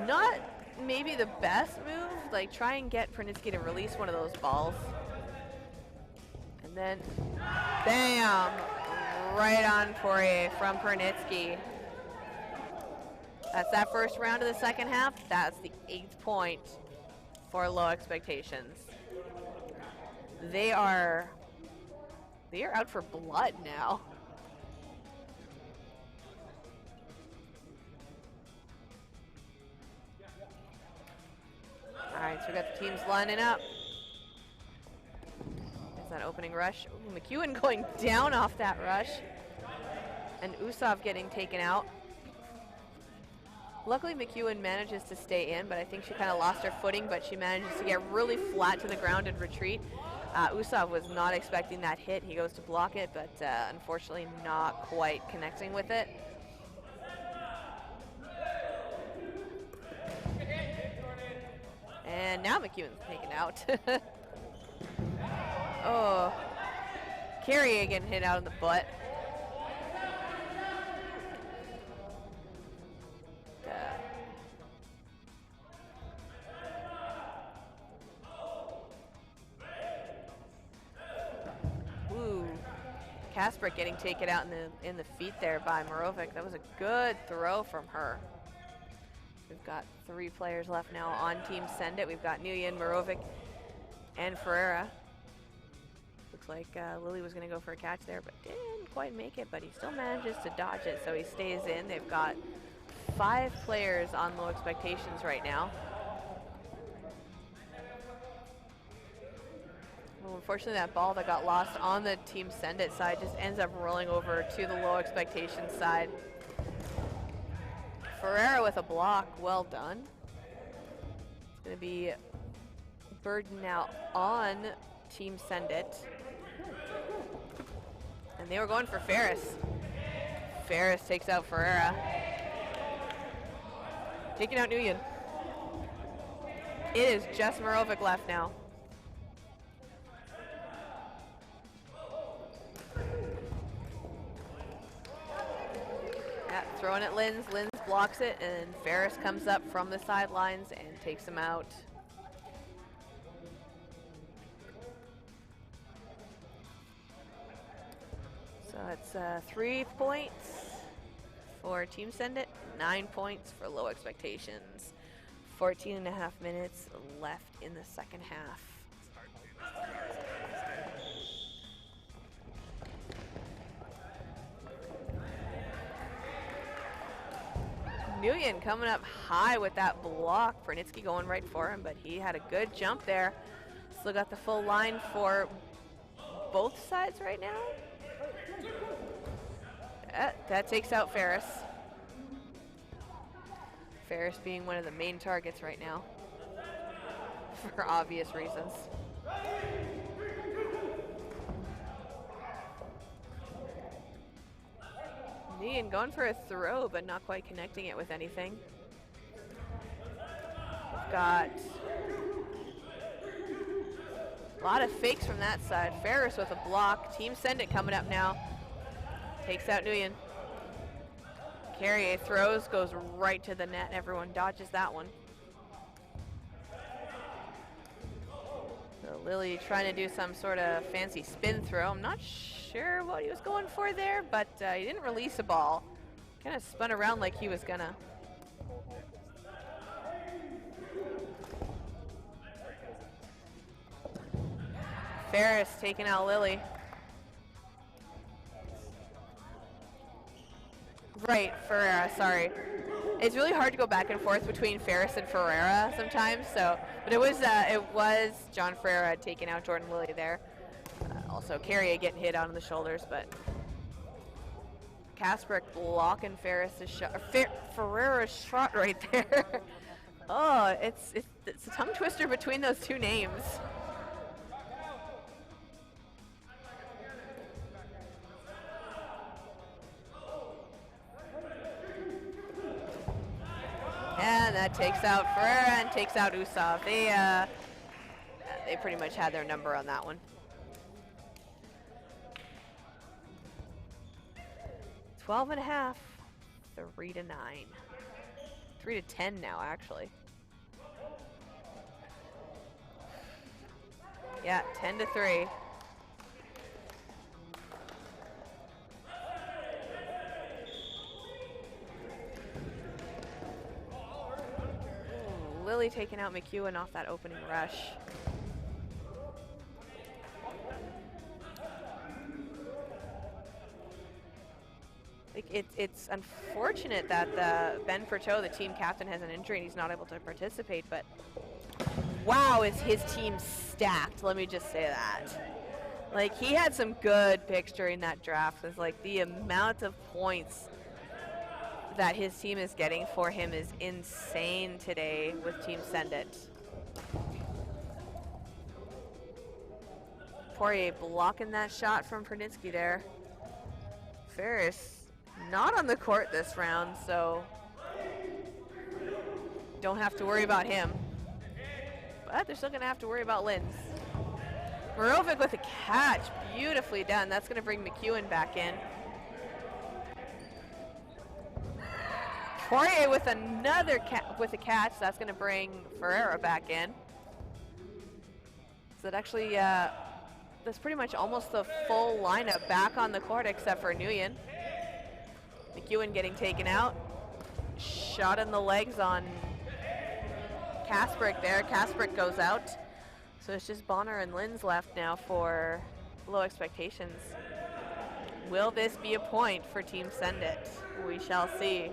not maybe the best move. Like, try and get Pernitsky to release one of those balls. And then, bam! Right on Poirier from Pernitsky. That's that first round of the second half. That's the 8th point for low expectations. They are out for blood now. All right, so we got the teams lining up. that opening rush. Ooh, McEwen going down off that rush. And Usov getting taken out. Luckily, McEwen manages to stay in, but I think she kind of lost her footing, but she manages to get really flat to the ground and retreat. Usov was not expecting that hit. He goes to block it, but unfortunately not quite connecting with it. And now McEwen's taken out. Oh, Carrie getting hit out in the butt. Kasper getting taken out in the feet there by Morovic. That was a good throw from her. We've got 3 players left now on Team Send It. We've got Nguyen, Morovic, and Ferreira. Looks like Lily was going to go for a catch there, but didn't quite make it, but he still manages to dodge it, so he stays in. They've got 5 players on low expectations right now. Well, unfortunately, that ball that got lost on the Team Send It side just ends up rolling over to the low expectations side. Ferreira with a block, well done. It's going to be burden now on Team Send It. And they were going for Ferris. Ferris takes out Ferreira. Taking out Nguyen. It is just Morovic left now. Yeah, throwing at Linz. Linz blocks it, and Ferris comes up from the sidelines and takes him out. So it's 3 points for Team Send It, 9 points for low expectations. 14.5 minutes left in the second half. Nguyen coming up high with that block. Pernitsky going right for him, but he had a good jump there. Still got the full line for both sides right now. That takes out Ferris. Ferris being one of the main targets right now, for obvious reasons. Nguyen going for a throw, but not quite connecting it with anything. We've got a lot of fakes from that side. Ferris with a block. Team Send It coming up now. Takes out Nguyen. Carrier throws, goes right to the net. Everyone dodges that one. So Lily trying to do some sort of fancy spin throw. I'm not sure what he was going for there, but he didn't release a ball. Kind of spun around like he was gonna. Ferris taking out Lily. Right, Ferreira, sorry. It's really hard to go back and forth between Ferris and Ferreira sometimes, so, but it was John Ferreira taking out Jordan Lily there. Also, Carrier getting hit on the shoulders, but Kasper blocking Ferris' shot, Ferreira's shot right there. Oh, it's a tongue twister between those two names. And that takes out Ferreira and takes out Usov. They pretty much had their number on that one. 12.5, 3-9. 3-10 now, actually. Yeah, 10-3. Lily taking out McEwen off that opening rush. It's unfortunate that Ben Furteau, the team captain, has an injury and he's not able to participate, but wow, is his team stacked, let me just say that. Like, he had some good picks during that draft. It's like the amount of points that his team is getting for him is insane today with Team Send It. Poirier blocking that shot from Pernitsky there. Ferris not on the court this round, so don't have to worry about him. But they're still going to have to worry about Linz. Morovic with a catch. Beautifully done. That's going to bring McEwen back in. Poirier with another with a catch. That's going to bring Ferreira back in. So that actually, that's pretty much almost the full lineup back on the court except for Nguyen. McEwen getting taken out. Shot in the legs on Kasprick there. Kasprick goes out. So it's just Bonner and Linz left now for low expectations. Will this be a point for Team Send It? We shall see.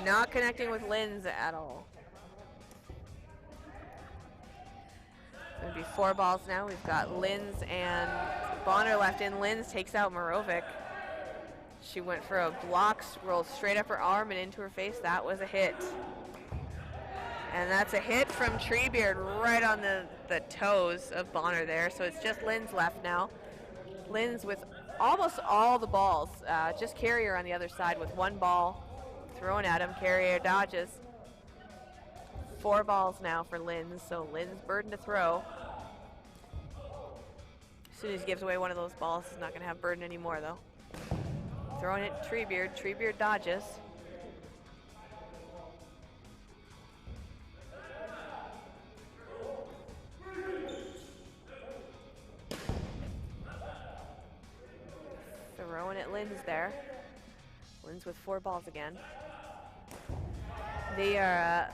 Not connecting with Linz at all. It's going to be 4 balls now. We've got Linz and Bonner left in. Linz takes out Morovic. She went for a block, rolled straight up her arm and into her face. That was a hit. And that's a hit from Treebeard right on the toes of Bonner there. So it's just Linz left now. Linz with almost all the balls. Just Carrier on the other side with 1 ball thrown at him. Carrier dodges. 4 balls now for Linz. So Linz burden to throw. As soon as he gives away one of those balls, he's not going to have burden anymore though. Throwing it to Treebeard. Treebeard dodges. Throwing at Linz there. Linz with 4 balls again. They are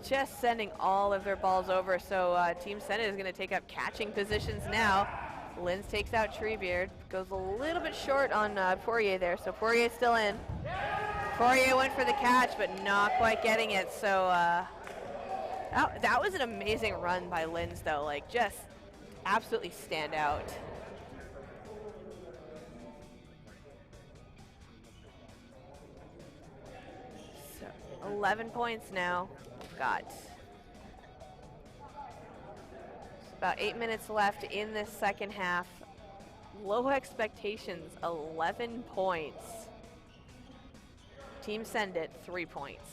just sending all of their balls over, so Team Send It is going to take up catching positions now. Linz takes out Treebeard. Goes a little bit short on Poirier there, so Poirier's still in. Poirier went for the catch, but not quite getting it, so that was an amazing run by Linz, though. Like, just absolutely stand out. So, 11 points now. Got about 8 minutes left in this second half. Low expectations, 11 points. Team Send It, 3 points.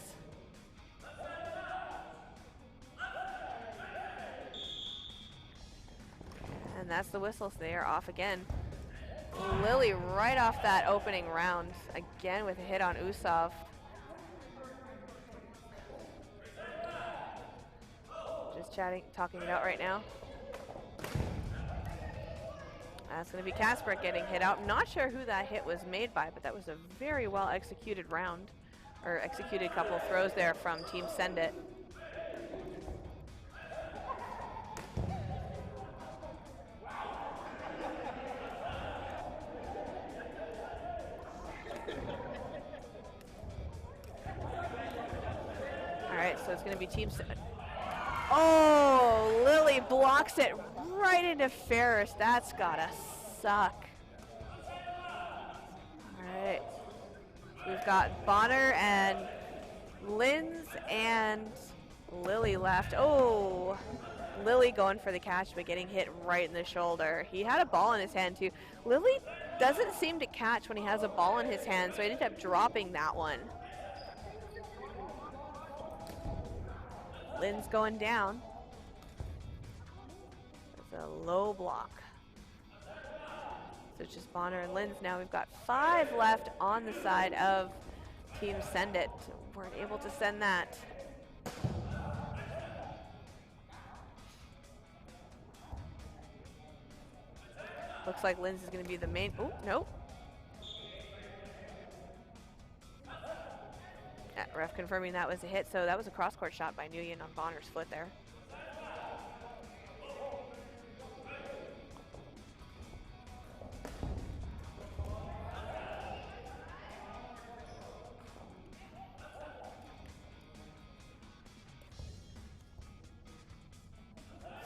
And that's the whistles. They are off again. Lily right off that opening round. Again with a hit on Usov. Just talking it out right now. That's going to be Kasprick getting hit out. Not sure who that hit was made by, but that was a very well executed round. Or executed couple throws there from Team Send It. Alright, so it's going to be Team Send It. Oh, Lily blocks it right into Ferris. That's gotta suck. Alright. We've got Bonner and Linz and Lily left. Oh, Lily going for the catch, but getting hit right in the shoulder. He had a ball in his hand, too. Lily doesn't seem to catch when he has a ball in his hand, so he ended up dropping that one. Linz going down. It's a low block. So it's just Bonner and Linz now. We've got 5 left on the side of Team Send It. Weren't able to send that. Looks like Linz is going to be the main. Oh, nope. Ref confirming that was a hit, so that was a cross-court shot by Nguyen on Bonner's foot there.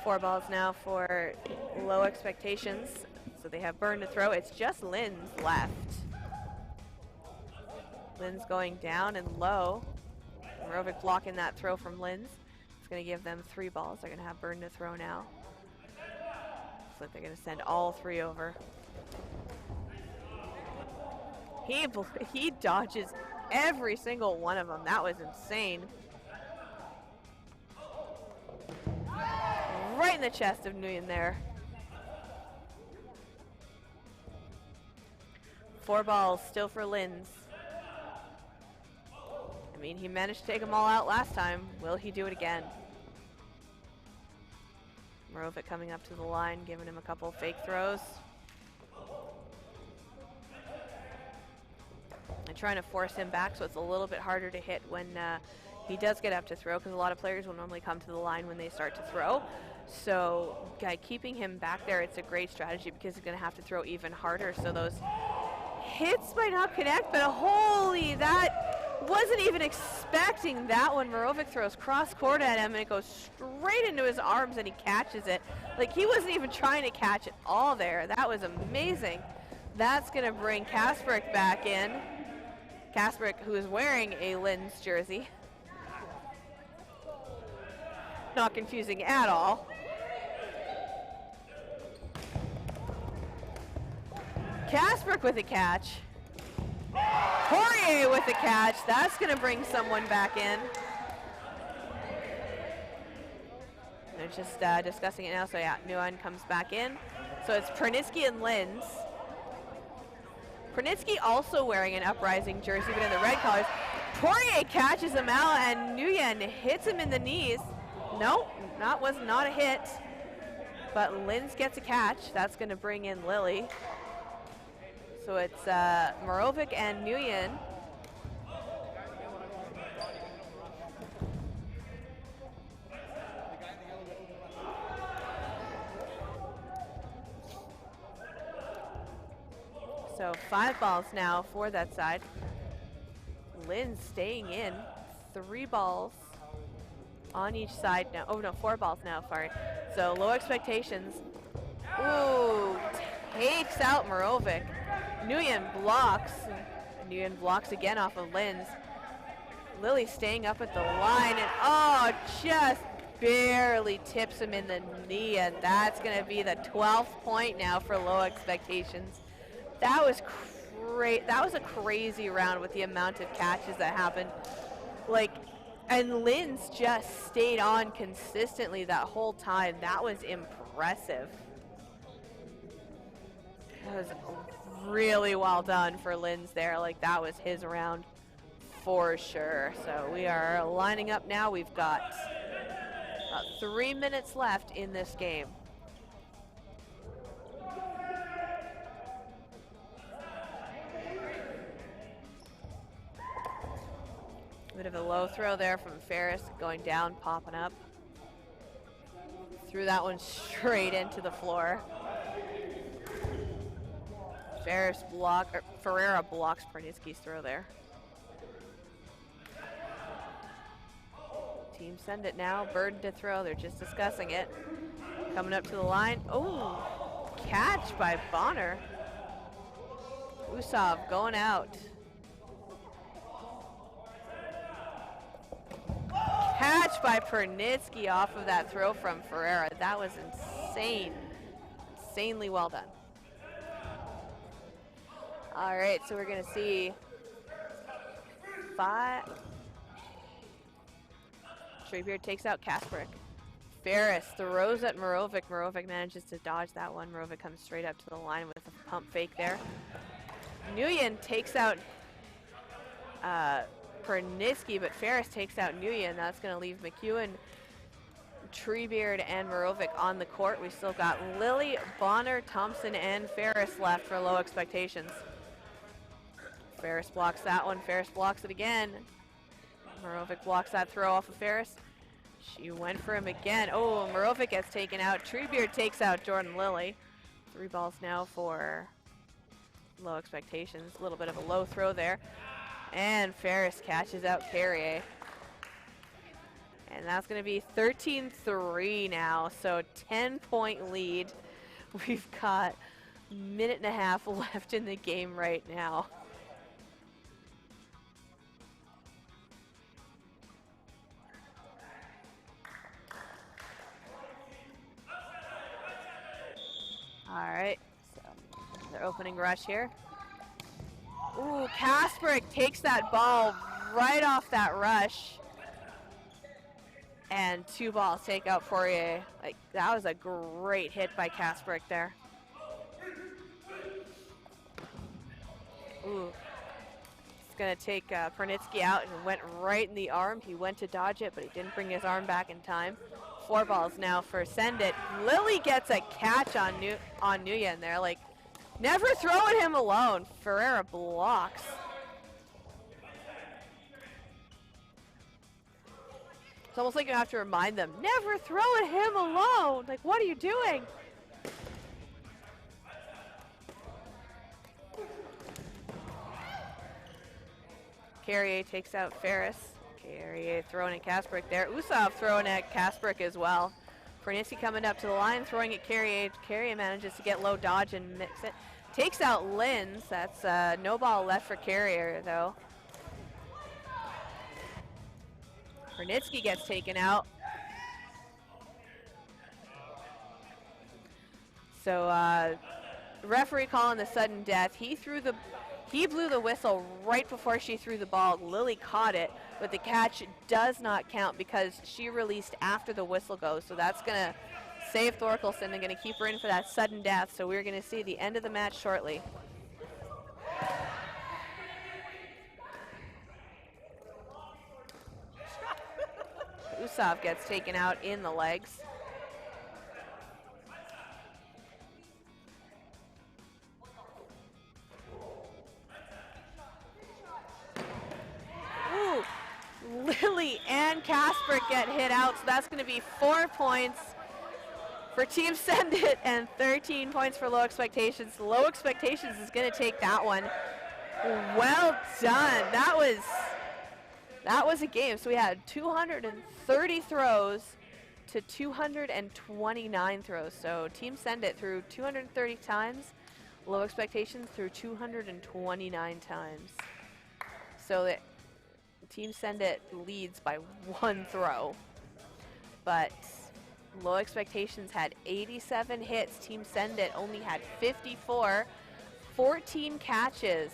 4 balls now for low expectations. So they have burn to throw. It's just Lynn's left. Lynn's going down and low. Morovic blocking that throw from Lynn's. It's going to give them 3 balls. They're going to have burn to throw now. Looks like they're going to send all 3 over. He dodges every single one of them. That was insane. Right in the chest of Nguyen there. 4 balls still for Linz. I mean, he managed to take them all out last time. Will he do it again? Morovic coming up to the line, giving him a couple fake throws. And trying to force him back, so it's a little bit harder to hit when he does get up to throw, because a lot of players will normally come to the line when they start to throw. So keeping him back there, it's a great strategy because he's going to have to throw even harder. So those hits might not connect, but holy, that wasn't even expecting that one. Morovic throws cross court at him and it goes straight into his arms and he catches it. Like, he wasn't even trying to catch it all there. That was amazing. That's going to bring Kasperick back in. Kasperick, who is wearing a Linz jersey. Not confusing at all. Kasperick with a catch. Poirier with a catch. That's going to bring someone back in. They're just discussing it now. So yeah, Nguyen comes back in. So it's Pernitzky and Linz. Pernitzky also wearing an Uprising jersey, but in the red colors. Poirier catches him out, and Nguyen hits him in the knees. Nope, that was not a hit. But Linz gets a catch. That's going to bring in Lily. So it's Morovic and Nguyen. So 5 balls now for that side. Linz staying in. 3 balls on each side now. Oh no, 4 balls now, sorry. So low expectations. Ooh, takes out Morovic. Nguyen blocks. Nguyen blocks again off of Linz. Lily staying up at the line and oh, just barely tips him in the knee, and that's gonna be the 12th point now for low expectations. That was great. That was a crazy round with the amount of catches that happened. Like, and Linz just stayed on consistently that whole time. That was impressive. That was really well done for Linz there. Like, that was his round for sure. So we are lining up now. We've got about 3 minutes left in this game. Bit of a low throw there from Ferris, going down, popping up. Threw that one straight into the floor. Ferreira blocks Pernitzky's throw there. Team send it now, Burden to throw, they're just discussing it. Coming up to the line, oh, catch by Bonner. Usov going out. Catch by Pernitzky off of that throw from Ferreira. That was insane. Insanely well done. All right, so we're going to see 5. Treebeard takes out Kasperick. Ferris throws at Morovic. Morovic manages to dodge that one. Morovic comes straight up to the line with a pump fake there. Nguyen takes out Pernitzky, but Ferris takes out Nguyen. That's going to leave McEwen, Treebeard, and Morovic on the court. We still got Lily, Bonner, Thompson, and Ferris left for low expectations. Ferris blocks that one. Ferris blocks it again. Morovic blocks that throw off of Ferris. She went for him again. Oh, Morovic gets taken out. Treebeard takes out Jordan Lily. 3 balls now for low expectations. A little bit of a low throw there. And Ferris catches out Carrier. And that's going to be 13-3 now, so 10-point lead. We've got a minute and a half left in the game right now. All right, so their opening rush here. Ooh, Kasparek takes that ball right off that rush. And 2 balls take out Fourier. Like, that was a great hit by Kasparek there. Ooh. It's going to take Pernitsky out and went right in the arm. He went to dodge it, but he didn't bring his arm back in time. 4 balls now for Send It. Lily gets a catch on Nguyen there. Like, never throwing him alone. Ferreira blocks. It's almost like you have to remind them, never throwing him alone. Like, what are you doing? Carrier takes out Ferris. Carrier throwing at Kasparek there. Usov throwing at Kasparek as well. Pernitsky coming up to the line, throwing at Carrier. Carrier manages to get low dodge and mix it. Takes out Linz. That's no ball left for Carrier, though. Pernitsky gets taken out. So referee calling the sudden death. He blew the whistle right before she threw the ball. Lily caught it, but the catch does not count because she released after the whistle goes. So that's going to save Thorkelson and going to keep her in for that sudden death. So we're going to see the end of the match shortly. Usov gets taken out in the legs. Ooh, Lily and Kasparek get hit out, so that's going to be 4 points for Team Send It and 13 points for Low Expectations. Low Expectations is going to take that one. Well done. That was a game. So we had 230 throws to 229 throws. So Team Send It threw 230 times. Low Expectations threw 229 times. So that Team Send It leads by 1 throw. But Low Expectations had 87 hits. Team Send It only had 54. 14 catches.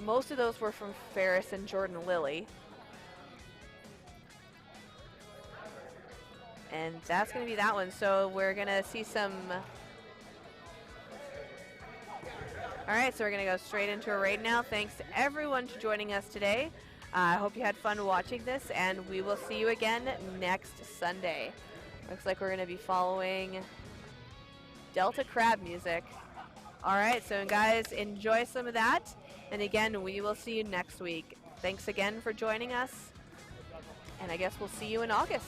Most of those were from Ferris and Jordan Lilly. And that's going to be that one. So we're going to see some... All right, so we're going to go straight into a raid now. Thanks to everyone for joining us today. I hope you had fun watching this, and we will see you again next Sunday. Looks like we're going to be following Delta Crab music. All right, so guys, enjoy some of that. And again, we will see you next week. Thanks again for joining us. And I guess we'll see you in August.